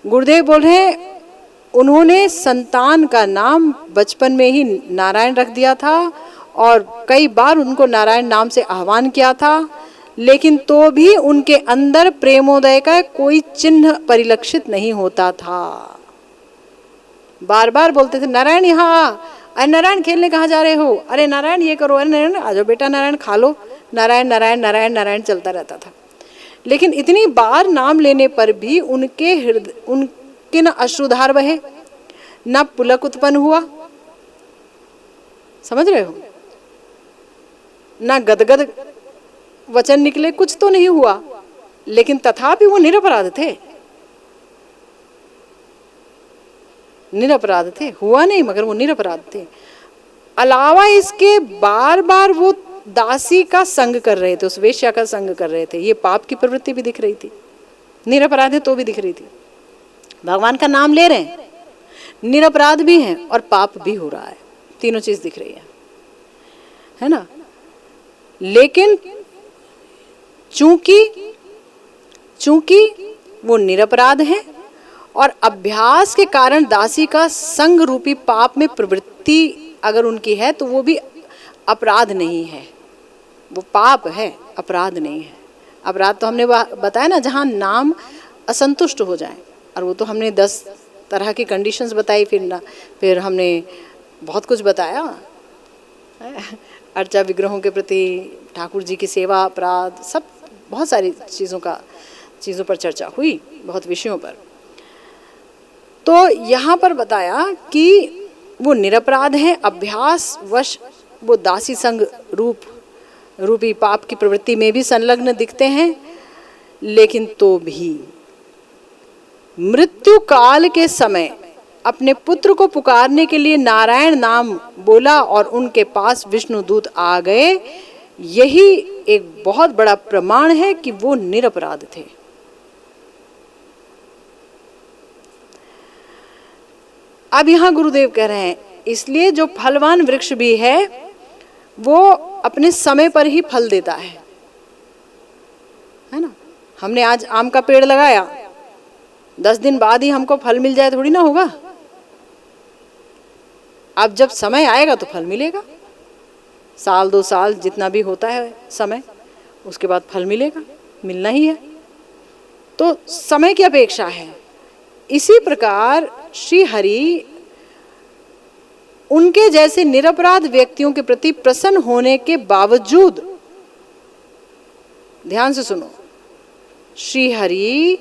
गुरुदेव बोल रहे उन्होंने संतान का नाम बचपन में ही नारायण रख दिया था और कई बार उनको नारायण नाम से आह्वान किया था, लेकिन तो भी उनके अंदर प्रेमोदय का कोई चिन्ह परिलक्षित नहीं होता था। बार बार बोलते थे नारायण यहाँ आ, अरे नारायण खेलने कहाँ जा रहे हो, अरे नारायण ये करो, अरे नारायण आ जाओ बेटा, नारायण खा लो, नारायण नारायण नारायण नारायण चलता रहता था। लेकिन इतनी बार नाम लेने पर भी उनके हृदय, उनके न अश्रुधार बहे, न पुलक उत्पन्न हुआ, समझ रहे हो, न गदगद वचन निकले, कुछ तो नहीं हुआ, लेकिन तथापि वो निरपराध थे, निरपराध थे, हुआ नहीं मगर वो निरपराध थे। अलावा इसके बार बार वो दासी का संग कर रहे थे, उस वेश्या का संग कर रहे थे, ये पाप की प्रवृत्ति भी दिख रही थी, निरपराध है तो भी दिख रही थी। भगवान का नाम ले रहे हैं, निरपराध भी हैं और पाप भी हो रहा है, तीनों चीज दिख रही है ना। लेकिन चूंकि वो निरपराध हैं और अभ्यास के कारण दासी का संग रूपी पाप में प्रवृत्ति अगर उनकी है तो वो भी अपराध नहीं है, वो पाप है, अपराध नहीं है। अपराध तो हमने बताया ना, जहाँ नाम असंतुष्ट हो जाए, और वो तो हमने 10 तरह की कंडीशंस बताई, फिर हमने बहुत कुछ बताया, अर्चा विग्रहों के प्रति, ठाकुर जी की सेवा, अपराध, सब बहुत सारी चीज़ों पर चर्चा हुई, बहुत विषयों पर। तो यहाँ पर बताया कि वो निरपराध हैं, अभ्यास वश वो दासी संग रूपी पाप की प्रवृत्ति में भी संलग्न दिखते हैं, लेकिन तो भी मृत्यु काल के समय अपने पुत्र को पुकारने के लिए नारायण नाम बोला और उनके पास विष्णु दूत आ गए। यही एक बहुत बड़ा प्रमाण है कि वो निरपराध थे। अब यहां गुरुदेव कह रहे हैं, इसलिए जो फलवान वृक्ष भी है वो अपने समय पर ही फल देता है ना। हमने आज आम का पेड़ लगाया, 10 दिन बाद ही हमको फल मिल जाए थोड़ी ना होगा। अब जब समय आएगा तो फल मिलेगा, साल 2 साल जितना भी होता है समय, उसके बाद फल मिलेगा, मिलना ही है, तो समय की अपेक्षा है। इसी प्रकार श्री हरि उनके जैसे निरपराध व्यक्तियों के प्रति प्रसन्न होने के बावजूद, ध्यान से सुनो, श्री हरि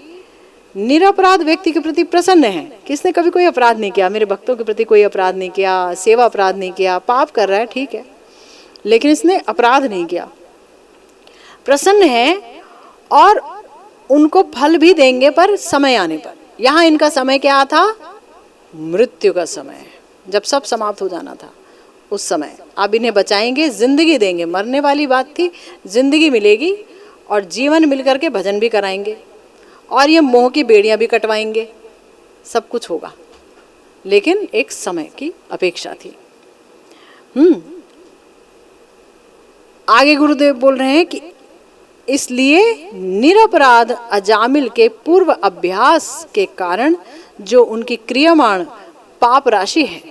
निरपराध व्यक्ति के प्रति प्रसन्न है। किसने कभी कोई अपराध नहीं किया, मेरे भक्तों के प्रति कोई अपराध नहीं किया, सेवा अपराध नहीं किया, पाप कर रहा है ठीक है, लेकिन इसने अपराध नहीं किया, प्रसन्न है और उनको फल भी देंगे पर समय आने पर। यहाँ इनका समय क्या था, मृत्यु का समय, जब सब समाप्त हो जाना था उस समय। अब इन्हें बचाएंगे, जिंदगी देंगे, मरने वाली बात थी, जिंदगी मिलेगी और जीवन मिलकर के भजन भी कराएंगे और ये मोह की बेड़ियां भी कटवाएंगे, सब कुछ होगा, लेकिन एक समय की अपेक्षा थी। आगे गुरुदेव बोल रहे हैं कि इसलिए निरपराध अजामिल के पूर्व अभ्यास के कारण जो उनकी क्रियमाण पाप राशि है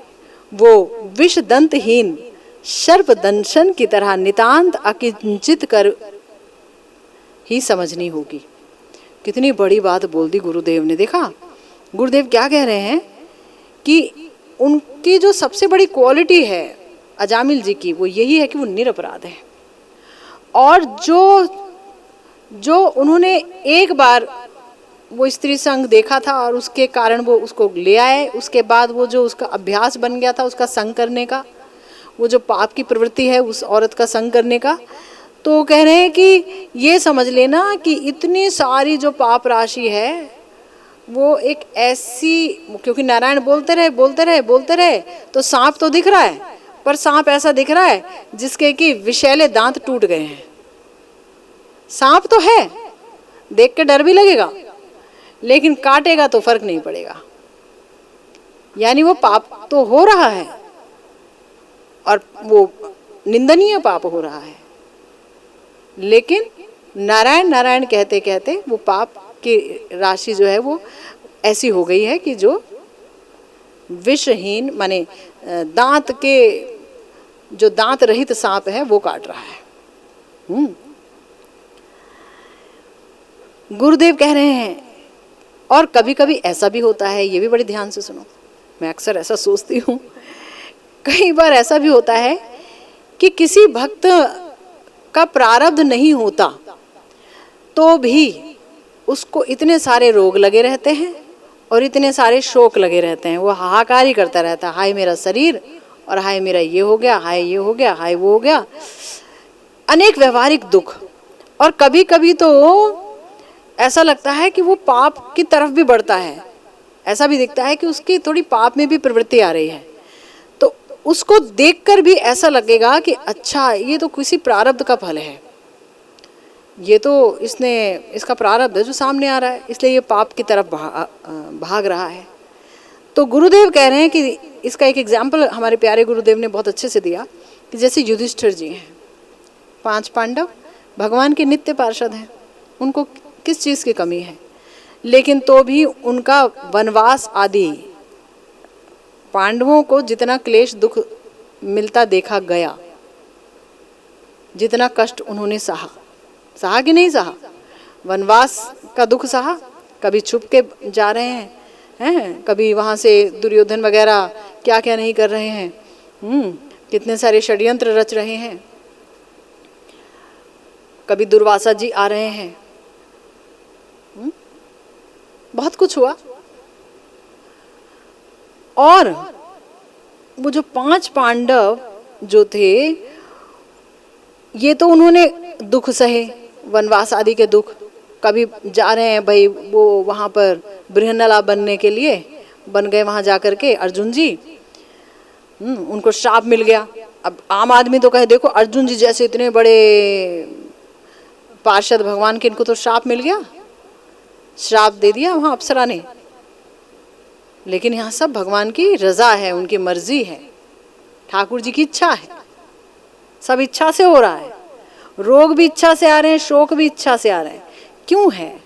वो विष दंतहीन सर्प दंशन की तरह नितांत अकिंचित कर ही समझनी होगी। कितनी बड़ी बात बोल दी गुरुदेव ने। देखा गुरुदेव क्या कह रहे हैं कि उनकी जो सबसे बड़ी क्वालिटी है अजामिल जी की, वो यही है कि वो निरपराध है। और जो उन्होंने एक बार वो स्त्री संग देखा था और उसके कारण वो उसको ले आए, उसके बाद वो जो उसका अभ्यास बन गया था उसका संग करने का, वो जो पाप की प्रवृत्ति है उस औरत का संग करने का, तो कह रहे हैं कि ये समझ लेना कि इतनी सारी जो पाप राशि है वो एक ऐसी, क्योंकि नारायण बोलते रहे बोलते रहे बोलते रहे, तो सांप तो दिख रहा है, पर सांप ऐसा दिख रहा है जिसके कि विषैले दांत टूट गए हैं। सांप तो है, देख के डर भी लगेगा, लेकिन काटेगा तो फर्क नहीं पड़ेगा। यानी वो पाप तो हो रहा है, और वो निंदनीय पाप हो रहा है, लेकिन नारायण नारायण कहते कहते वो पाप की राशि जो है वो ऐसी हो गई है कि जो विषहीन, माने दांत के, जो दांत रहित सांप है वो काट रहा है। गुरुदेव कह रहे हैं, और कभी कभी ऐसा भी होता है, ये भी बड़े ध्यान से सुनो, मैं अक्सर ऐसा सोचती हूँ, कई बार ऐसा भी होता है कि किसी भक्त का प्रारब्ध नहीं होता तो भी उसको इतने सारे रोग लगे रहते हैं और इतने सारे शोक लगे रहते हैं, वो हाहाकार ही करता रहता है, हाय मेरा शरीर, और हाय मेरा ये हो गया, हाय ये हो गया, हाय वो हो गया, अनेक व्यवहारिक दुख। और कभी कभी तो ऐसा लगता है कि वो पाप की तरफ भी बढ़ता है, ऐसा भी दिखता है कि उसकी थोड़ी पाप में भी प्रवृत्ति आ रही है, तो उसको देखकर भी ऐसा लगेगा कि अच्छा ये तो किसी प्रारब्ध का फल है, ये तो इसका प्रारब्ध है जो सामने आ रहा है, इसलिए ये पाप की तरफ भाग रहा है। तो गुरुदेव कह रहे हैं कि इसका एक एग्जाम्पल हमारे प्यारे गुरुदेव ने बहुत अच्छे से दिया कि जैसे युधिष्ठिर जी हैं, 5 पांडव भगवान के नित्य पार्षद हैं, उनको किस चीज़ की कमी है, लेकिन तो भी उनका वनवास आदि, पांडवों को जितना क्लेश दुख मिलता देखा गया, जितना कष्ट उन्होंने सहा कि नहीं सहा, वनवास का दुख सहा, कभी छुप के जा रहे हैं, कभी वहाँ से दुर्योधन वगैरह क्या क्या नहीं कर रहे हैं, कितने सारे षड्यंत्र रच रहे हैं, कभी दुर्वासा जी आ रहे हैं, बहुत कुछ हुआ। और वो जो 5 पांडव जो थे, ये तो उन्होंने दुख सहे, वनवास आदि के दुख, कभी जा रहे हैं भाई, वो वहाँ पर बृहन्नला बनने के लिए बन गए, वहाँ जा कर के अर्जुन जी, उनको श्राप मिल गया। अब आम आदमी तो कहे देखो अर्जुन जी जैसे इतने बड़े पार्षद भगवान के, इनको तो श्राप मिल गया, श्राप दे दिया वहाँ अप्सरा ने, लेकिन यहाँ सब भगवान की रजा है, उनकी मर्जी है, ठाकुर जी की इच्छा है, सब इच्छा से हो रहा है, रोग भी इच्छा से आ रहे हैं, शोक भी इच्छा से आ रहे हैं, क्यों है।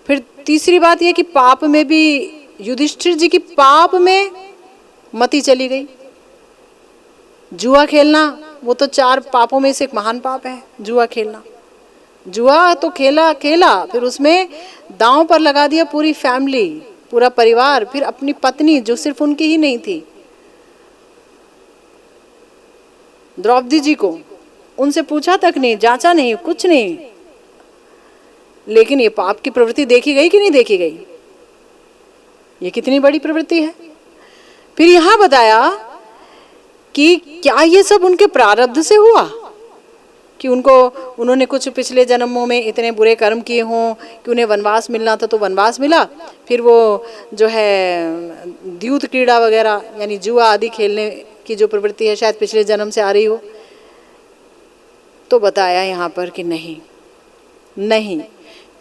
फिर तीसरी बात यह कि पाप में भी युधिष्ठिर जी की पाप में मति चली गई, जुआ खेलना वो तो 4 पापों में से एक महान पाप है, जुआ खेलना। जुआ तो खेला, फिर उसमें दांव पर लगा दिया पूरी फैमिली, पूरा परिवार, फिर अपनी पत्नी जो सिर्फ उनकी ही नहीं थी, द्रौपदी जी को, उनसे पूछा तक नहीं, जांचा नहीं, कुछ नहीं, लेकिन ये पाप की प्रवृत्ति देखी गई कि नहीं देखी गई, ये कितनी बड़ी प्रवृत्ति है। फिर यहां बताया कि क्या ये सब उनके प्रारब्ध से हुआ, कि उन्होंने कुछ पिछले जन्मों में इतने बुरे कर्म किए हों कि उन्हें वनवास मिलना था तो वनवास मिला, फिर वो जो है द्यूत क्रीड़ा वगैरह यानी जुआ आदि खेलने की जो प्रवृत्ति है शायद पिछले जन्म से आ रही हो। तो बताया यहाँ पर कि नहीं,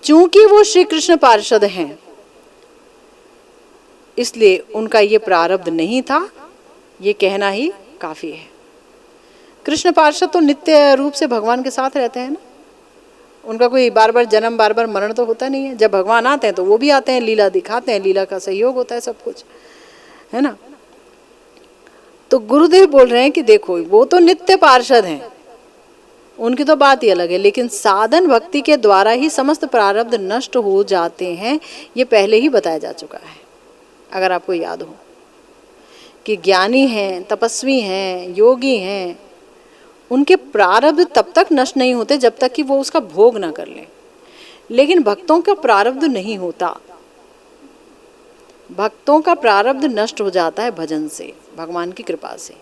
चूंकि वो श्री कृष्ण पार्षद हैं इसलिए उनका ये प्रारब्ध नहीं था, ये कहना ही काफी है। कृष्ण पार्षद तो नित्य रूप से भगवान के साथ रहते हैं ना, उनका कोई बार बार जन्म बार बार मरण तो होता नहीं है। जब भगवान आते हैं तो वो भी आते हैं, लीला दिखाते हैं, लीला का सहयोग होता है, सब कुछ है ना। तो गुरुदेव बोल रहे हैं कि देखो वो तो नित्य पार्षद हैं, उनकी तो बात ही अलग है, लेकिन साधन भक्ति के द्वारा ही समस्त प्रारब्ध नष्ट हो जाते हैं, ये पहले ही बताया जा चुका है। अगर आपको याद हो कि ज्ञानी हैं, तपस्वी हैं, योगी हैं, उनके प्रारब्ध तब तक नष्ट नहीं होते जब तक कि वो उसका भोग ना कर लें। लेकिन भक्तों का प्रारब्ध नहीं होता, भक्तों का प्रारब्ध नष्ट हो जाता है भजन से, भगवान की कृपा से।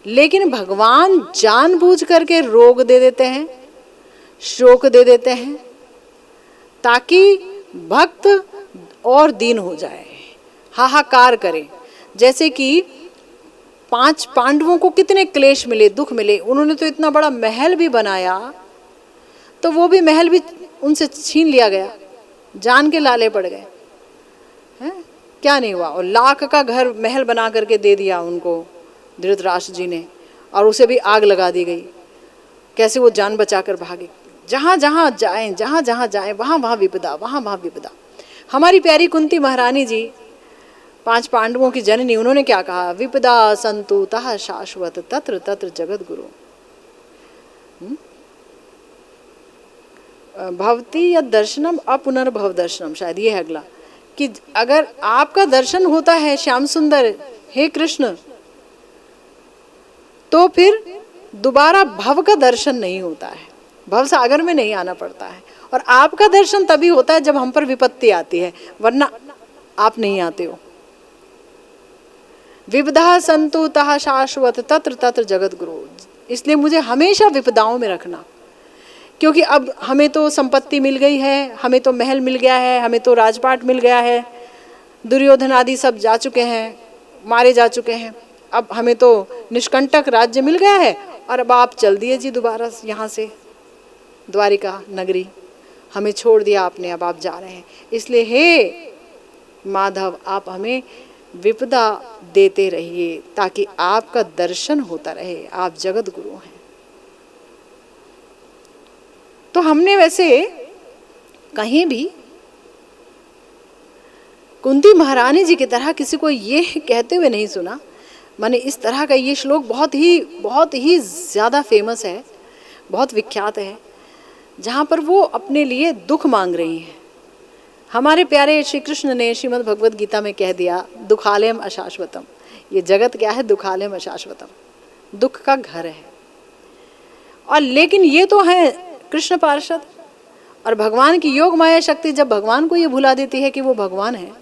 लेकिन भगवान जानबूझ करके रोग दे देते हैं, शोक दे देते हैं, ताकि भक्त और दीन हो जाए, हाहाकार करे। जैसे कि 5 पांडवों को कितने क्लेश मिले, दुख मिले, उन्होंने तो इतना बड़ा महल भी बनाया, तो वो भी महल भी उनसे छीन लिया गया, जान के लाले पड़ गए हैं, क्या नहीं हुआ। और लाख का घर महल बना करके दे दिया उनको धृतराष्ट्र जी ने, और उसे भी आग लगा दी गई। कैसे वो जान बचाकर भागे। जहाँ जहाँ जाएं, जहाँ जहाँ जाएं, वहाँ वहाँ विपदा, वहाँ वहाँ विपदा। हमारी प्यारी कुंती महारानी जी, 5 पांडवों की जननी, उन्होंने क्या कहा, विपदा संतु तः शाश्वत तत्र तत्र जगत गुरु भवती यद दर्शनम अपुनर्भव दर्शनम, शायद ये है अगला, कि अगर आपका दर्शन होता है श्याम सुंदर हे कृष्ण, तो फिर दोबारा भव का दर्शन नहीं होता है, भव सागर में नहीं आना पड़ता है। और आपका दर्शन तभी होता है जब हम पर विपत्ति आती है, वरना आप नहीं आते हो। विपदा संतु तः शाश्वत तत्र तत्र जगत गुरु, इसलिए मुझे हमेशा विपदाओं में रखना, क्योंकि अब हमें तो संपत्ति मिल गई है, हमें तो महल मिल गया है, हमें तो राजपाट मिल गया है, दुर्योधन आदि सब जा चुके हैं, मारे जा चुके हैं, अब हमें तो निष्कंटक राज्य मिल गया है, और अब आप चल दिए जी दोबारा यहाँ से द्वारिका नगरी, हमें छोड़ दिया आपने, अब आप जा रहे हैं। इसलिए हे माधव, आप हमें विपदा देते रहिए ताकि आपका दर्शन होता रहे, आप जगत गुरु हैं। तो हमने वैसे कहीं भी कुंती महारानी जी की तरह किसी को ये कहते हुए नहीं सुना। माने इस तरह का ये श्लोक बहुत ही ज़्यादा फेमस है, बहुत विख्यात है, जहाँ पर वो अपने लिए दुख मांग रही हैं। हमारे प्यारे श्री कृष्ण ने श्रीमद् भगवद गीता में कह दिया, दुखालयम अशाश्वतम, ये जगत क्या है, दुखालयम अशाश्वतम, दुख का घर है। और लेकिन ये तो है कृष्ण पार्षद, और भगवान की योग माया शक्ति जब भगवान को ये भुला देती है कि वो भगवान है,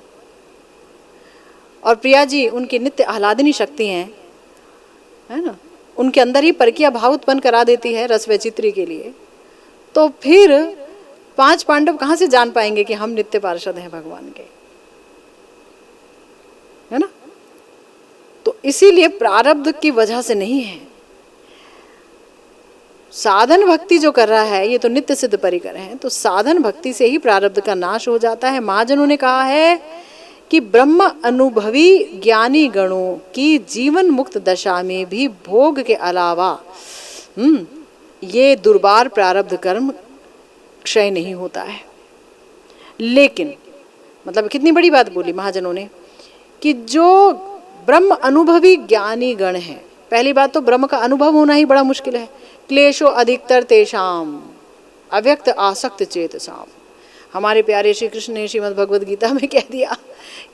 और प्रिया जी उनकी नित्य आह्लादिनी शक्ति हैं, है ना, उनके अंदर ही परकीय भाव उत्पन्न करा देती है रस वैचित्री के लिए, तो फिर 5 पांडव कहाँ से जान पाएंगे कि हम नित्य पार्षद हैं भगवान के, है ना। तो इसीलिए प्रारब्ध की वजह से नहीं है। साधन भक्ति जो कर रहा है ये तो नित्य सिद्ध परिकर हैं, तो साधन भक्ति से ही प्रारब्ध का नाश हो जाता है। महाजनों ने कहा है कि ब्रह्म अनुभवी ज्ञानी गणों की जीवन मुक्त दशा में भी भोग के अलावा ये दुर्बार प्रारब्ध कर्म क्षय नहीं होता है। लेकिन मतलब कितनी बड़ी बात बोली महाजनों ने कि जो ब्रह्म अनुभवी ज्ञानी गण हैं, पहली बात तो ब्रह्म का अनुभव होना ही बड़ा मुश्किल है। क्लेशो अधिकतर तेषाम अव्यक्त आसक्त चेतसाम, हमारे प्यारे श्री कृष्ण ने श्रीमद् भगवद गीता में कह दिया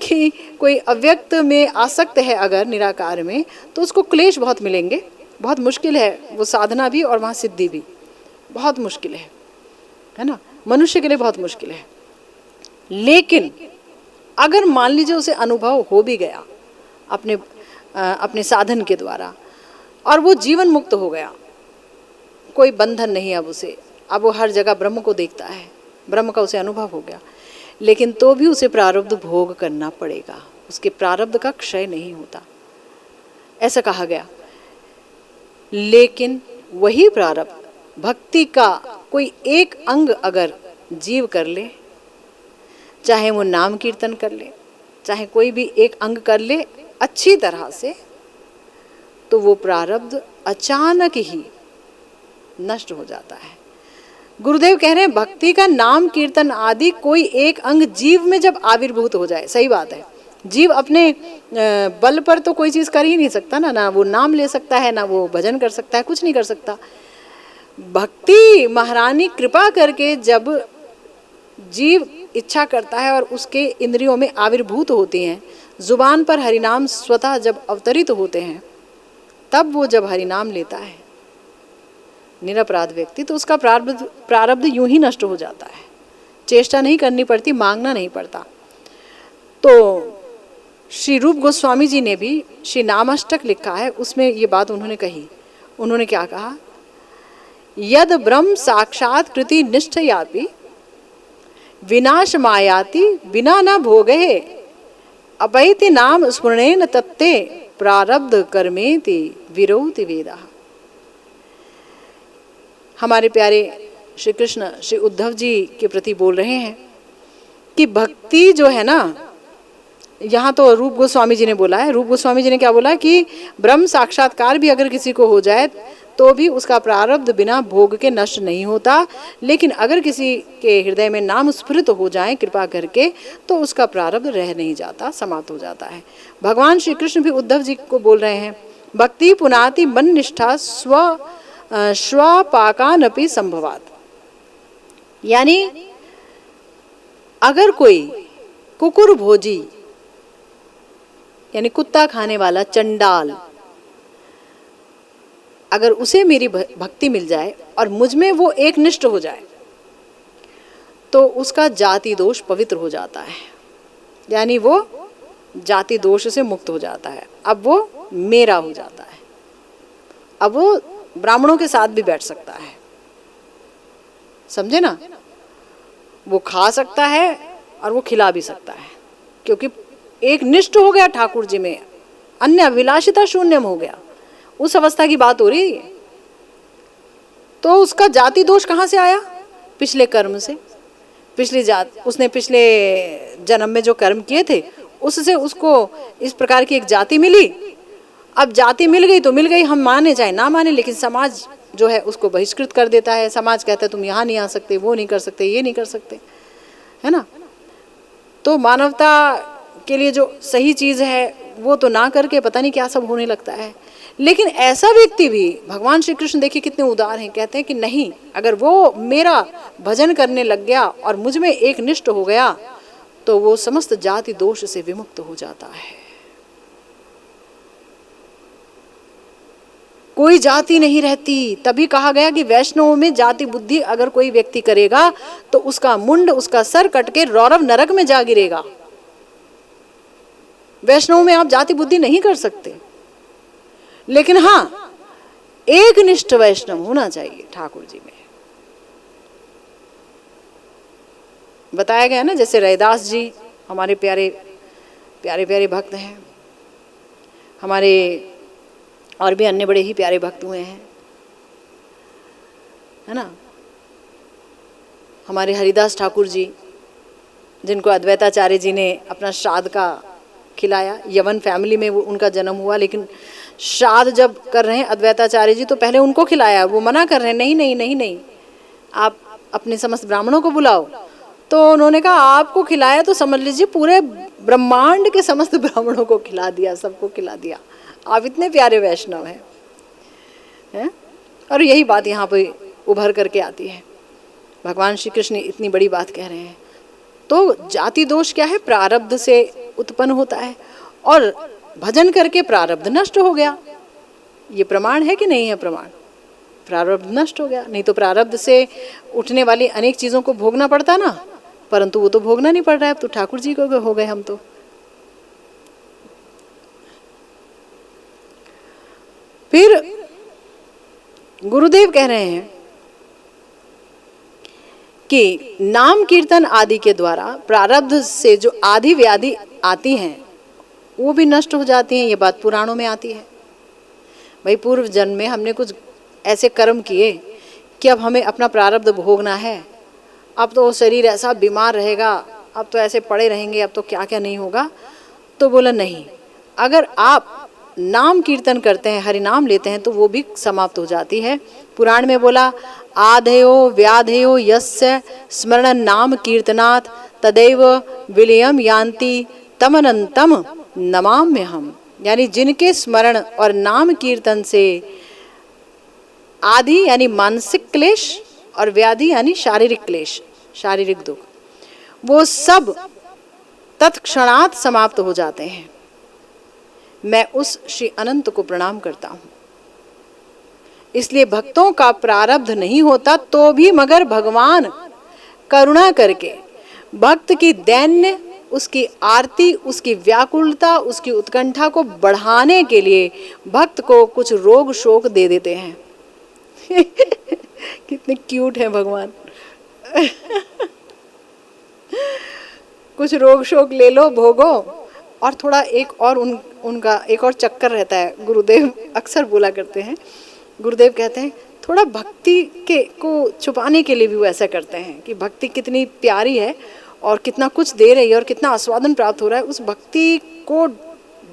कि कोई अव्यक्त में आसक्त है अगर निराकार में, तो उसको क्लेश बहुत मिलेंगे, बहुत मुश्किल है वो साधना भी और वहाँ सिद्धि भी बहुत मुश्किल है ना, मनुष्य के लिए बहुत मुश्किल है। लेकिन अगर मान लीजिए उसे अनुभव हो भी गया अपने साधन के द्वारा और वो जीवन मुक्त हो गया, कोई बंधन नहीं अब उसे, अब वो हर जगह ब्रह्म को देखता है, ब्रह्म का उसे अनुभव हो गया, लेकिन तो भी उसे प्रारब्ध भोग करना पड़ेगा, उसके प्रारब्ध का क्षय नहीं होता, ऐसा कहा गया। लेकिन वही प्रारब्ध भक्ति का कोई एक अंग अगर जीव कर ले, चाहे वो नाम कीर्तन कर ले, चाहे कोई भी एक अंग कर ले अच्छी तरह से, तो वो प्रारब्ध अचानक ही नष्ट हो जाता है। गुरुदेव कह रहे हैं भक्ति का नाम कीर्तन आदि कोई एक अंग जीव में जब आविर्भूत हो जाए, सही बात है, जीव अपने बल पर तो कोई चीज़ कर ही नहीं सकता ना वो नाम ले सकता है, ना वो भजन कर सकता है, कुछ नहीं कर सकता। भक्ति महारानी कृपा करके जब जीव इच्छा करता है और उसके इंद्रियों में आविर्भूत होती हैं, जुबान पर हरिनाम स्वतः जब अवतरित होते हैं, तब वो जब हरिनाम लेता है निरपराध व्यक्ति, तो उसका प्रारब्ध यूं ही नष्ट हो जाता है, चेष्टा नहीं करनी पड़ती, मांगना नहीं पड़ता। तो श्री रूप गोस्वामी जी ने भी श्री नामाष्टक लिखा है, उसमें ये बात उन्होंने कही। उन्होंने क्या कहा, यद ब्रह्म साक्षात कृति निष्ठयापि विनाश मायाति बिना न भोगे, अपैति नाम स्मरणेन तत्ते प्रारब्ध कर्मेति विरोधि वेदा। हमारे प्यारे श्री कृष्ण श्री उद्धव जी के प्रति बोल रहे हैं कि भक्ति जो है ना, यहाँ तो रूप गोस्वामी जी ने बोला है, रूप गोस्वामी जी ने क्या बोला कि ब्रह्म साक्षात्कार भी अगर किसी को हो जाए तो भी उसका प्रारब्ध बिना भोग के नष्ट नहीं होता, लेकिन अगर किसी के हृदय में नाम स्फुरित हो जाए कृपा करके तो उसका प्रारब्ध रह नहीं जाता, समाप्त हो जाता है। भगवान श्री कृष्ण भी उद्धव जी को बोल रहे हैं, भक्ति पुनाति मन निष्ठा स्वपाकानपि संभवात। यानी अगर कोई कुकुर भोजी यानी कुत्ता खाने वाला चंडाल, अगर उसे मेरी भक्ति मिल जाए और मुझ में वो एक निष्ठ हो जाए तो उसका जाति दोष पवित्र हो जाता है, यानी वो जाति दोष से मुक्त हो जाता है। अब वो मेरा हो जाता है, अब वो ब्राह्मणों के साथ भी बैठ सकता है, समझे ना, वो खा सकता है और वो खिला भी सकता है, क्योंकि एक निष्ठ हो गया ठाकुर जी में, अन्य अभिलाषिता शून्यम हो गया, उस अवस्था की बात हो रही है। तो उसका जाति दोष कहाँ से आया? पिछले कर्म से, पिछली जात, उसने पिछले जन्म में जो कर्म किए थे उससे उसको इस प्रकार की एक जाति मिली। अब जाति मिल गई तो मिल गई, हम माने चाहे ना माने, लेकिन समाज जो है उसको बहिष्कृत कर देता है। समाज कहता है तुम यहाँ नहीं आ सकते, वो नहीं कर सकते, ये नहीं कर सकते, है ना। तो मानवता के लिए जो सही चीज़ है वो तो ना करके पता नहीं क्या सब होने लगता है। लेकिन ऐसा व्यक्ति भी, भगवान श्री कृष्ण देखिए कितने उदार हैं, कहते हैं कि नहीं, अगर वो मेरा भजन करने लग गया और मुझ में एक निष्ठ हो गया तो वो समस्त जाति दोष से विमुक्त हो जाता है। कोई जाति नहीं रहती। तभी कहा गया कि वैष्णवों में जाति बुद्धि अगर कोई व्यक्ति करेगा तो उसका मुंड, उसका सर कट के रौरव नरक में जा गिरेगा। वैष्णव में आप जाति बुद्धि नहीं कर सकते, लेकिन हाँ एक निष्ठ वैष्णव होना चाहिए ठाकुर जी में। बताया गया ना, जैसे रैदास जी हमारे प्यारे प्यारे प्यारे भक्त हैं, हमारे और भी अन्य बड़े ही प्यारे भक्त हुए हैं, है ना। हमारे हरिदास ठाकुर जी, जिनको अद्वैताचार्य जी ने अपना श्राद्ध का खिलाया, यवन फैमिली में वो उनका जन्म हुआ, लेकिन श्राद्ध जब कर रहे हैं अद्वैताचार्य जी तो पहले उनको खिलाया। वो मना कर रहे हैं, नहीं नहीं नहीं नहीं, आप अपने समस्त ब्राह्मणों को बुलाओ। तो उन्होंने कहा आपको खिलाया तो समझ लीजिए पूरे ब्रह्मांड के समस्त ब्राह्मणों को खिला दिया, सबको खिला दिया। आप इतने प्यारे वैष्णव हैं। और यही बात यहाँ पे उभर करके आती है। भगवान श्री कृष्ण इतनी बड़ी बात कह रहे हैं। तो जाति दोष क्या है? प्रारब्ध से उत्पन्न होता है, और भजन करके प्रारब्ध नष्ट हो गया। ये प्रमाण है कि नहीं है? प्रमाण, प्रारब्ध नष्ट हो गया। नहीं तो प्रारब्ध से उठने वाली अनेक चीज़ों को भोगना पड़ता ना, परंतु वो तो भोगना नहीं पड़ रहा है। अब तो ठाकुर जी को हो गए हम तो। फिर गुरुदेव कह रहे हैं कि नाम कीर्तन आदि के द्वारा प्रारब्ध से जो आदि व्याधि आती हैं वो भी नष्ट हो जाती हैं। ये बात पुराणों में आती है। भाई पूर्व जन्म में हमने कुछ ऐसे कर्म किए कि अब हमें अपना प्रारब्ध भोगना है। अब तो शरीर ऐसा बीमार रहेगा, अब तो ऐसे पड़े रहेंगे, अब तो क्या क्या नहीं होगा। तो बोला नहीं, अगर आप नाम कीर्तन करते हैं, हरि नाम लेते हैं, तो वो भी समाप्त हो जाती है। पुराण में बोला आधेयो व्याधेयो यस्य स्मरण नाम कीर्तनात् तदैव विलयम यान्ति तमनंतम नमाम्यहम्। यानी जिनके स्मरण और नाम कीर्तन से आदि यानी मानसिक क्लेश और व्याधि यानी शारीरिक क्लेश, शारीरिक दुख, वो सब तत्क्षणात् समाप्त हो जाते हैं। मैं उस श्री अनंत को प्रणाम करता हूँ। इसलिए भक्तों का प्रारब्ध नहीं होता तो भी मगर भगवान करुणा करके भक्त की दैन्य, उसकी आरती, उसकी व्याकुलता, उसकी उत्कंठा को बढ़ाने के लिए भक्त को कुछ रोग शोक दे देते हैं। कितने क्यूट हैं भगवान। कुछ रोग शोक ले लो, भोगो, और थोड़ा एक और उनका एक और चक्कर रहता है। गुरुदेव अक्सर बोला करते हैं, गुरुदेव कहते हैं थोड़ा भक्ति के को छुपाने के लिए भी वो ऐसा करते हैं कि भक्ति कितनी प्यारी है और कितना कुछ दे रही है और कितना आस्वादन प्राप्त हो रहा है, उस भक्ति को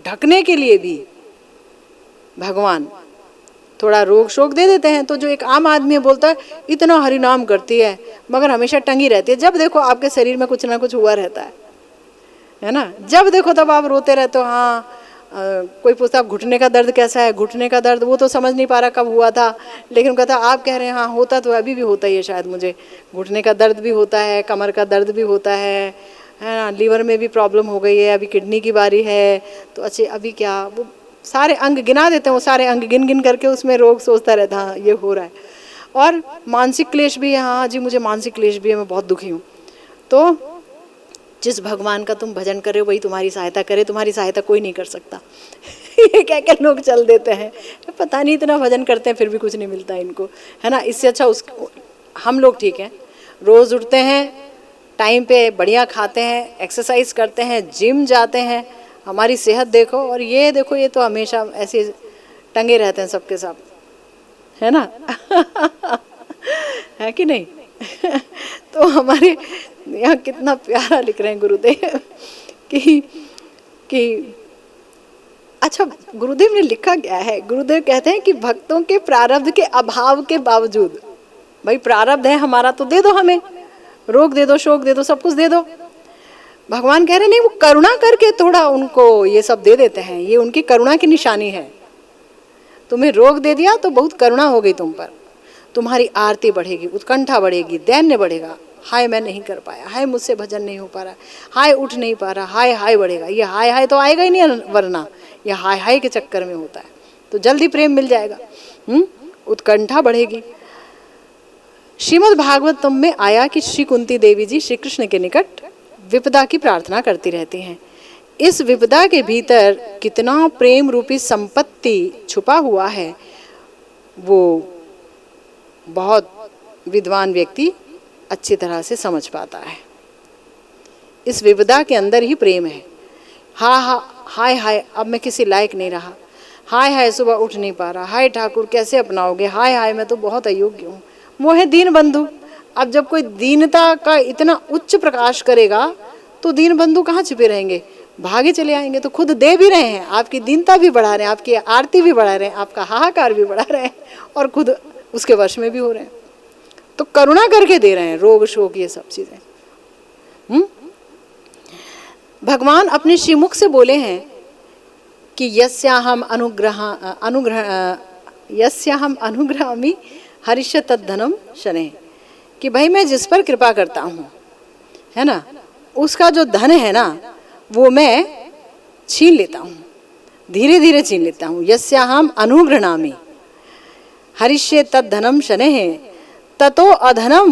ढकने के लिए भी भगवान थोड़ा रोग शोक दे देते हैं। तो जो एक आम आदमी बोलता है इतना हरि नाम करती है मगर हमेशा टंगी रहती है, जब देखो आपके शरीर में कुछ ना कुछ हुआ रहता है ना, जब देखो तब आप रोते रहते हो। हाँ, कोई पूछता घुटने का दर्द कैसा है, घुटने का दर्द वो तो समझ नहीं पा रहा कब हुआ था, लेकिन कहता आप कह रहे हैं हाँ होता तो अभी भी होता ही है, शायद मुझे घुटने का दर्द भी होता है, कमर का दर्द भी होता है ना, लीवर में भी प्रॉब्लम हो गई है, अभी किडनी की बारी है, तो अच्छे अभी क्या, वो सारे अंग गिना देते हैं, वो सारे अंग गिन गिन करके उसमें रोग सोचता रहता हाँ ये हो रहा है। और मानसिक क्लेश भी है, हाँ जी मुझे मानसिक क्लेश भी है, मैं बहुत दुखी हूँ। तो जिस भगवान का तुम भजन कर रहे हो वही तुम्हारी सहायता करे, तुम्हारी सहायता कोई नहीं कर सकता। ये कह के लोग चल देते हैं, पता नहीं इतना भजन करते हैं फिर भी कुछ नहीं मिलता इनको, है ना। इससे अच्छा हम लोग ठीक हैं, रोज़ उठते हैं, टाइम पे बढ़िया खाते हैं, एक्सरसाइज करते हैं, जिम जाते हैं, हमारी सेहत देखो, और ये देखो ये तो हमेशा ऐसे टंगे रहते हैं सबके सब, है ना। है कि नहीं। तो हमारे यहाँ कितना प्यारा लिख रहे हैं गुरुदेव कि अच्छा गुरुदेव ने लिखा क्या है, गुरुदेव कहते हैं कि भक्तों के प्रारब्ध के अभाव के बावजूद, भाई प्रारब्ध है हमारा तो दे दो, हमें रोग दे दो, शोक दे दो, सब कुछ दे दो। भगवान कह रहे नहीं, वो करुणा करके थोड़ा उनको ये सब दे देते हैं, ये उनकी करुणा की निशानी है। तुम्हें रोग दे दिया तो बहुत करुणा हो गई तुम पर, तुम्हारी आरती बढ़ेगी, उत्कंठा बढ़ेगी, दैन्य बढ़ेगा, हाय मैं नहीं कर पाया, हाय मुझसे भजन नहीं हो पा रहा, हाय उठ नहीं पा रहा, हाय हाय बढ़ेगा। ये हाय हाय तो आएगा ही नहीं, वरना ये हाय हाय के चक्कर में होता है, तो जल्दी प्रेम मिल जाएगा। उत्कंठा बढ़ेगी। श्रीमद् भागवतम में आया कि श्री कुंती देवी जी श्री कृष्ण के निकट विपदा की प्रार्थना करती रहती हैं। इस विपदा के भीतर कितना प्रेम रूपी संपत्ति छुपा हुआ है वो बहुत विद्वान व्यक्ति अच्छी तरह से समझ पाता है। इस विपदा के अंदर ही प्रेम है। हाय हाय अब मैं किसी लायक नहीं रहा, हाय हाय सुबह उठ नहीं पा रहा, हाय ठाकुर कैसे अपनाओगे, हाय हाय मैं तो बहुत अयोग्य हूँ, मोहे दीन बंधु। अब जब कोई दीनता का इतना उच्च प्रकाश करेगा तो दीन बंधु कहाँ छिपे रहेंगे, भागे चले आएंगे। तो खुद दे भी रहे हैं, आपकी दीनता भी बढ़ा रहे हैं, आपकी आरती भी बढ़ा रहे हैं, आपका हाहाकार भी बढ़ा रहे हैं, और खुद उसके वश में भी हो रहे हैं। तो करुणा करके दे रहे हैं, रोग शोक ये सब चीजें। भगवान अपने श्रीमुख से बोले हैं कि यस्याहम अनुग्रहामि हरिष्य तद्धनम शनैः, कि भाई मैं जिस पर कृपा करता हूँ, है ना, उसका जो धन है ना वो मैं छीन लेता हूँ, धीरे धीरे छीन लेता हूँ। यस्याहम अनुगृह्णामि हरिष्ये तद्धनम शनैः ततो अधनम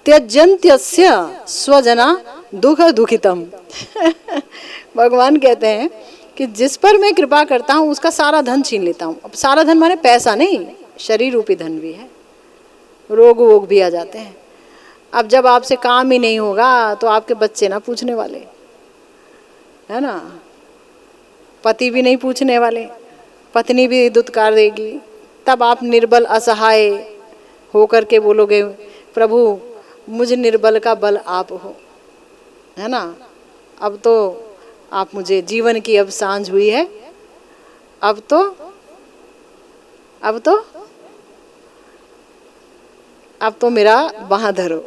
त्यजन्त्यस्य स्वजना दुख दुखितम। भगवान कहते हैं कि जिस पर मैं कृपा करता हूँ उसका सारा धन छीन लेता हूँ। अब सारा धन माने पैसा नहीं, शरीर रूपी धन भी है, रोग वोग भी आ जाते हैं। अब जब आपसे काम ही नहीं होगा तो आपके बच्चे ना पूछने वाले, है ना, पति भी नहीं पूछने वाले, पत्नी भी दुत्कार देगी, तब आप निर्बल असहाय हो करके बोलोगे प्रभु मुझ निर्बल का बल आप हो, है ना। अब तो आप मुझे, जीवन की अब सांझ हुई है, अब तो मेरा बाँह धरो।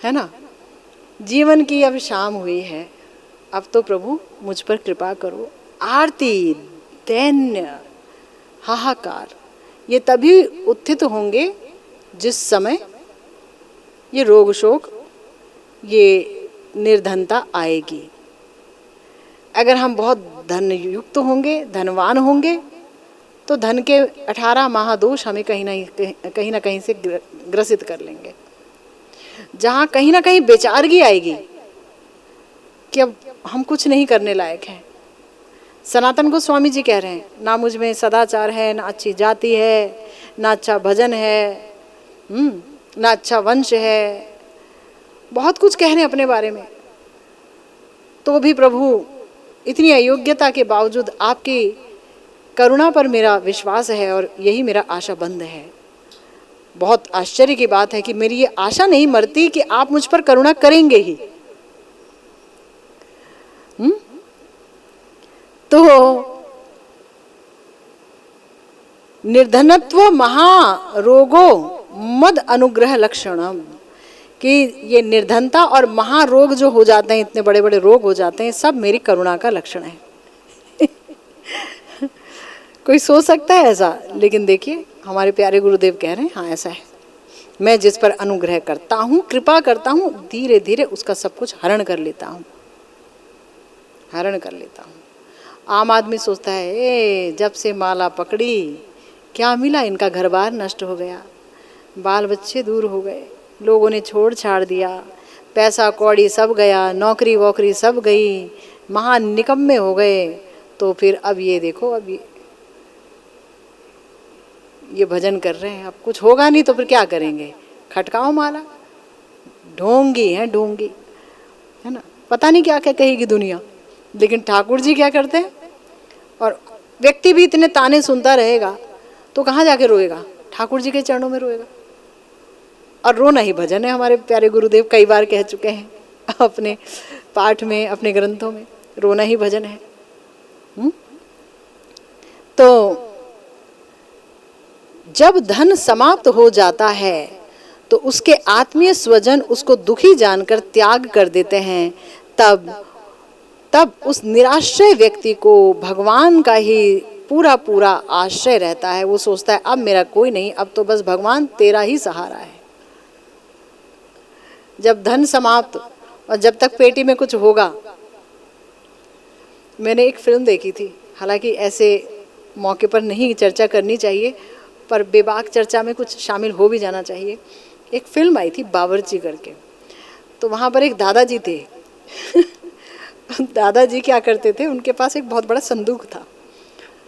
है ना, जीवन की अब शाम हुई है, अब तो प्रभु मुझ पर कृपा करो। आरती, दैन्य, हाहाकार ये तभी उत्थित होंगे जिस समय ये रोग शोक, ये निर्धनता आएगी। अगर हम बहुत धन युक्त होंगे, धनवान होंगे, तो धन के 18 महादोष हमें कहीं ना कहीं से ग्रसित कर लेंगे। जहाँ कहीं ना कहीं बेचारगी आएगी कि अब हम कुछ नहीं करने लायक हैं। सनातन गोस्वामी जी कह रहे हैं, ना मुझ में सदाचार है, ना अच्छी जाति है, ना अच्छा भजन है, ना अच्छा वंश है, बहुत कुछ कह रहे हैं अपने बारे में, तो भी प्रभु इतनी अयोग्यता के बावजूद आपकी करुणा पर मेरा विश्वास है और यही मेरा आशा बंद है। बहुत आश्चर्य की बात है कि मेरी ये आशा नहीं मरती कि आप मुझ पर करुणा करेंगे ही। तो निर्धनत्व महारोगो मद अनुग्रह लक्षणम, कि ये निर्धनता और महारोग जो हो जाते हैं, इतने बड़े बड़े रोग हो जाते हैं, सब मेरी करुणा का लक्षण है। कोई सोच सकता है ऐसा, लेकिन देखिए हमारे प्यारे गुरुदेव कह रहे हैं हाँ ऐसा है। मैं जिस पर अनुग्रह करता हूँ, कृपा करता हूँ, धीरे धीरे उसका सब कुछ हरण कर लेता हूँ, हरण कर लेता हूँ। आम आदमी सोचता है ए जब से माला पकड़ी क्या मिला, इनका घर बार नष्ट हो गया, बाल बच्चे दूर हो गए, लोगों ने छोड़ छाड़ दिया, पैसा कौड़ी सब गया, नौकरी वोकरी सब गई, महान निकम्मे हो गए। तो फिर अब ये देखो, अब ये भजन कर रहे हैं, अब कुछ होगा नहीं तो फिर क्या करेंगे, खटकाओ माला, ढोंगी है ढोंगी, है ना, पता नहीं क्या क्या कहेगी दुनिया। लेकिन ठाकुर जी क्या करते हैं, और व्यक्ति भी इतने ताने सुनता रहेगा तो कहाँ जाके रोएगा, ठाकुर जी के चरणों में रोएगा। और रोना ही भजन है, हमारे प्यारे गुरुदेव कई बार कह चुके हैं अपने पाठ में, अपने ग्रंथों में, रोना ही भजन है। तो जब धन समाप्त हो जाता है तो उसके आत्मीय स्वजन उसको दुखी जानकर त्याग कर देते हैं, तब उस निराश्रय व्यक्ति को भगवान का ही पूरा पूरा आश्रय रहता है। वो सोचता है अब मेरा कोई नहीं, अब तो बस भगवान तेरा ही सहारा है। जब धन समाप्त और जब तक पेटी में कुछ होगा। मैंने एक फिल्म देखी थी, हालांकि ऐसे मौके पर नहीं चर्चा करनी चाहिए, पर बेबाक चर्चा में कुछ शामिल हो भी जाना चाहिए। एक फिल्म आई थी बावर्ची करके, तो वहाँ पर एक दादाजी थे दादाजी क्या करते थे, उनके पास एक बहुत बड़ा संदूक था,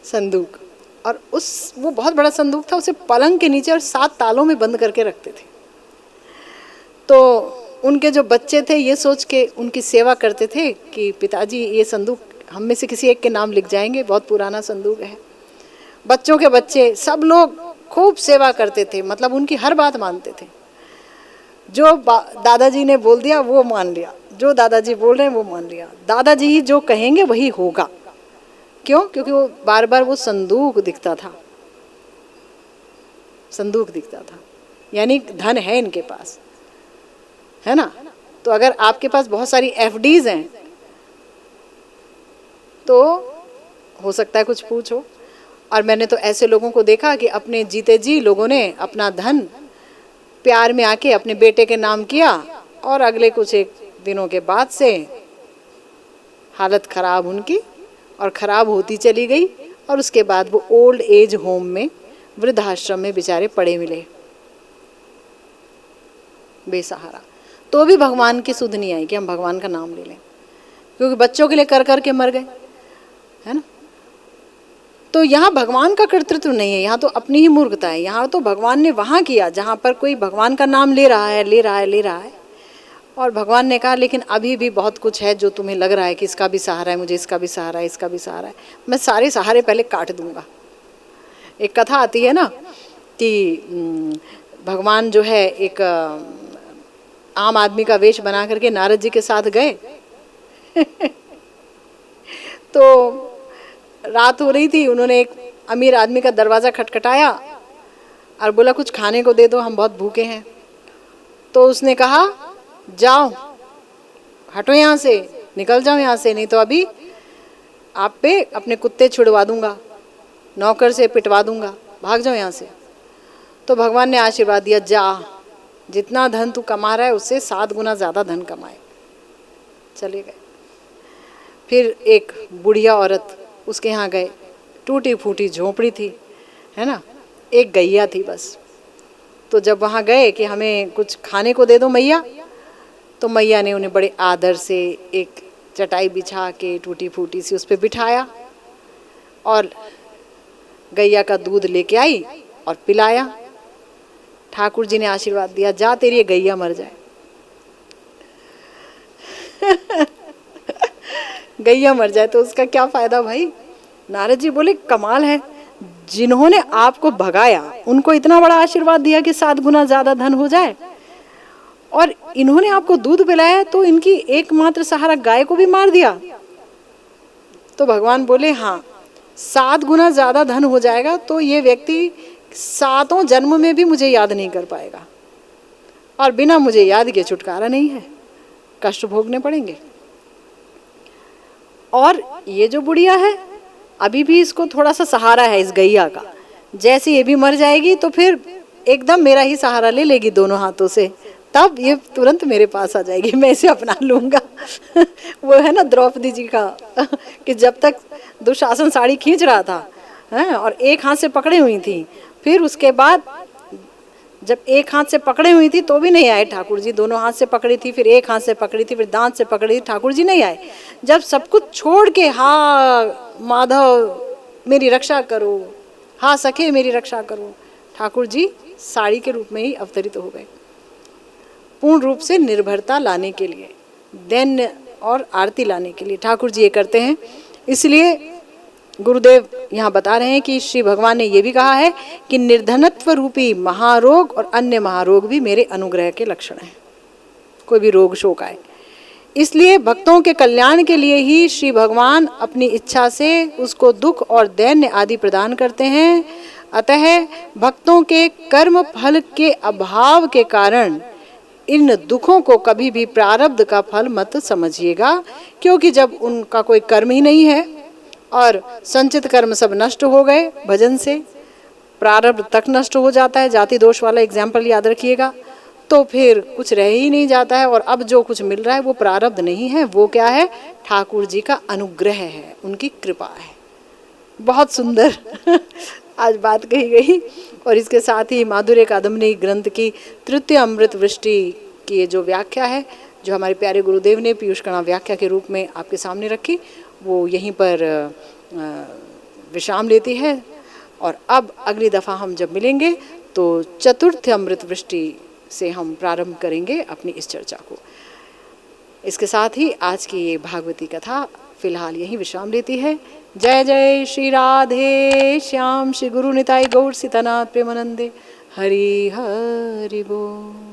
संदूक, और वो बहुत बड़ा संदूक था, उसे पलंग के नीचे और 7 तालों में बंद करके रखते थे। तो उनके जो बच्चे थे ये सोच के उनकी सेवा करते थे कि पिताजी ये संदूक हम में से किसी एक के नाम लिख जाएंगे, बहुत पुराना संदूक है। बच्चों के बच्चे सब लोग खूब सेवा करते थे, मतलब उनकी हर बात मानते थे। जो दादाजी ने बोल दिया वो मान लिया, जो दादाजी बोल रहे हैं वो मान लिया, दादाजी ही जो कहेंगे वही होगा। क्यों? क्योंकि वो बार बार वो संदूक दिखता था, संदूक दिखता था, यानी धन है इनके पास, है ना। तो अगर आपके पास बहुत सारी एफडीज हैं तो हो सकता है कुछ पूछो। और मैंने तो ऐसे लोगों को देखा कि अपने जीते जी लोगों ने अपना धन प्यार में आके अपने बेटे के नाम किया, और अगले कुछ एक दिनों के बाद से हालत खराब उनकी, और ख़राब होती चली गई, और उसके बाद वो ओल्ड एज होम में, वृद्धाश्रम में बेचारे पड़े मिले बेसहारा। तो भी भगवान की सुध नहीं आई कि हम भगवान का नाम ले लें, क्योंकि बच्चों के लिए कर कर के मर गए, है ना। तो यहाँ भगवान का कर्तृत्व नहीं है, यहाँ तो अपनी ही मूर्खता है। यहाँ तो भगवान ने वहाँ किया जहाँ पर कोई भगवान का नाम ले रहा है, और भगवान ने कहा लेकिन अभी भी बहुत कुछ है जो तुम्हें लग रहा है कि इसका भी सहारा है, मुझे इसका भी सहारा है, इसका भी सहारा है, मैं सारे सहारे पहले काट दूंगा। एक कथा आती है ना कि भगवान जो है एक आम आदमी का वेश बना करके नारद जी के साथ गए तो रात हो रही थी, उन्होंने एक अमीर आदमी का दरवाज़ा खटखटाया और बोला कुछ खाने को दे दो, हम बहुत भूखे हैं। तो उसने कहा जाओ, हटो यहाँ से, निकल जाओ यहाँ से, नहीं तो अभी आप पे अपने कुत्ते छुड़वा दूंगा, नौकर से पिटवा दूंगा, भाग जाओ यहाँ से। तो भगवान ने आशीर्वाद दिया, जा, जितना धन तू कमा रहा है उससे 7 गुना ज़्यादा धन कमाए। चले गए। फिर एक बुढ़िया औरत उसके यहाँ गए, टूटी फूटी झोपड़ी थी, है ना, एक गैया थी बस। तो जब वहाँ गए कि हमें कुछ खाने को दे दो मैया, तो मैया ने उन्हें बड़े आदर से एक चटाई बिछा के टूटी फूटी सी उस पर बिठाया, और गैया का दूध लेके आई और पिलाया। ठाकुर जी ने आशीर्वाद दिया, जा तेरी ये गैया मर जाए। गैया मर जाए तो उसका क्या फायदा भाई। नारद जी बोले कमाल है, जिन्होंने आपको भगाया उनको इतना बड़ा आशीर्वाद दिया कि 7 गुना ज्यादा धन हो जाए, और इन्होंने आपको दूध पिलाया तो इनकी एकमात्र सहारा गाय को भी मार दिया। तो भगवान बोले हाँ, 7 गुना ज्यादा धन हो जाएगा तो ये व्यक्ति 7 जन्म में भी मुझे याद नहीं कर पाएगा, और बिना मुझे याद के छुटकारा नहीं है, कष्ट भोगने पड़ेंगे। और ये जो बुढ़िया है अभी भी इसको थोड़ा सा सहारा है इस गैया का, जैसे ये भी मर जाएगी तो फिर एकदम मेरा ही सहारा ले लेगी दोनों हाथों से, तब ये तुरंत मेरे पास आ जाएगी, मैं इसे अपना लूंगा। वो है ना द्रौपदी जी का कि जब तक दुशासन साड़ी खींच रहा था हैं और एक हाथ से पकड़े हुई थी, फिर उसके बाद जब एक हाथ से पकड़े हुई थी तो भी नहीं आए ठाकुर जी, दोनों हाथ से पकड़ी थी, फिर एक हाथ से पकड़ी थी, फिर दांत से पकड़ी थी, ठाकुर जी नहीं आए। जब सब कुछ छोड़ के हा माधव मेरी रक्षा करो, हा सखे मेरी रक्षा करो, ठाकुर जी साड़ी के रूप में ही अवतरित हो गए, पूर्ण रूप से निर्भरता लाने के लिए, दैन्य और आरती लाने के लिए ठाकुर जी ये करते हैं। इसलिए गुरुदेव यहाँ बता रहे हैं कि श्री भगवान ने ये भी कहा है कि निर्धनत्व रूपी महारोग और अन्य महारोग भी मेरे अनुग्रह के लक्षण हैं, कोई भी रोग शोक आए। इसलिए भक्तों के कल्याण के लिए ही श्री भगवान अपनी इच्छा से उसको दुख और दैन्य आदि प्रदान करते हैं। अतः भक्तों के कर्म फल के अभाव के कारण इन दुखों को कभी भी प्रारब्ध का फल मत समझिएगा, क्योंकि जब उनका कोई कर्म ही नहीं है और संचित कर्म सब नष्ट हो गए भजन से, प्रारब्ध तक नष्ट हो जाता है, जाति दोष वाला एग्जाम्पल याद रखिएगा, तो फिर कुछ रह ही नहीं जाता है। और अब जो कुछ मिल रहा है वो प्रारब्ध नहीं है, वो क्या है, ठाकुर जी का अनुग्रह है, उनकी कृपा है। बहुत सुंदर आज बात कही गई। और इसके साथ ही माधुर्य कादम्बनी ग्रंथ की तृतीय अमृत वृष्टि की ये जो व्याख्या है, जो हमारे प्यारे गुरुदेव ने पीयूष कणा व्याख्या के रूप में आपके सामने रखी, वो यहीं पर विश्राम लेती है। और अब अगली दफ़ा हम जब मिलेंगे तो चतुर्थ अमृत वृष्टि से हम प्रारंभ करेंगे अपनी इस चर्चा को। इसके साथ ही आज की ये भागवती कथा फिलहाल यहीं विश्राम लेती है। जय जय श्री राधे श्याम, श्री गुरु निताई गौर सीतानाथ प्रेमानंदे, हरि हरि बोल।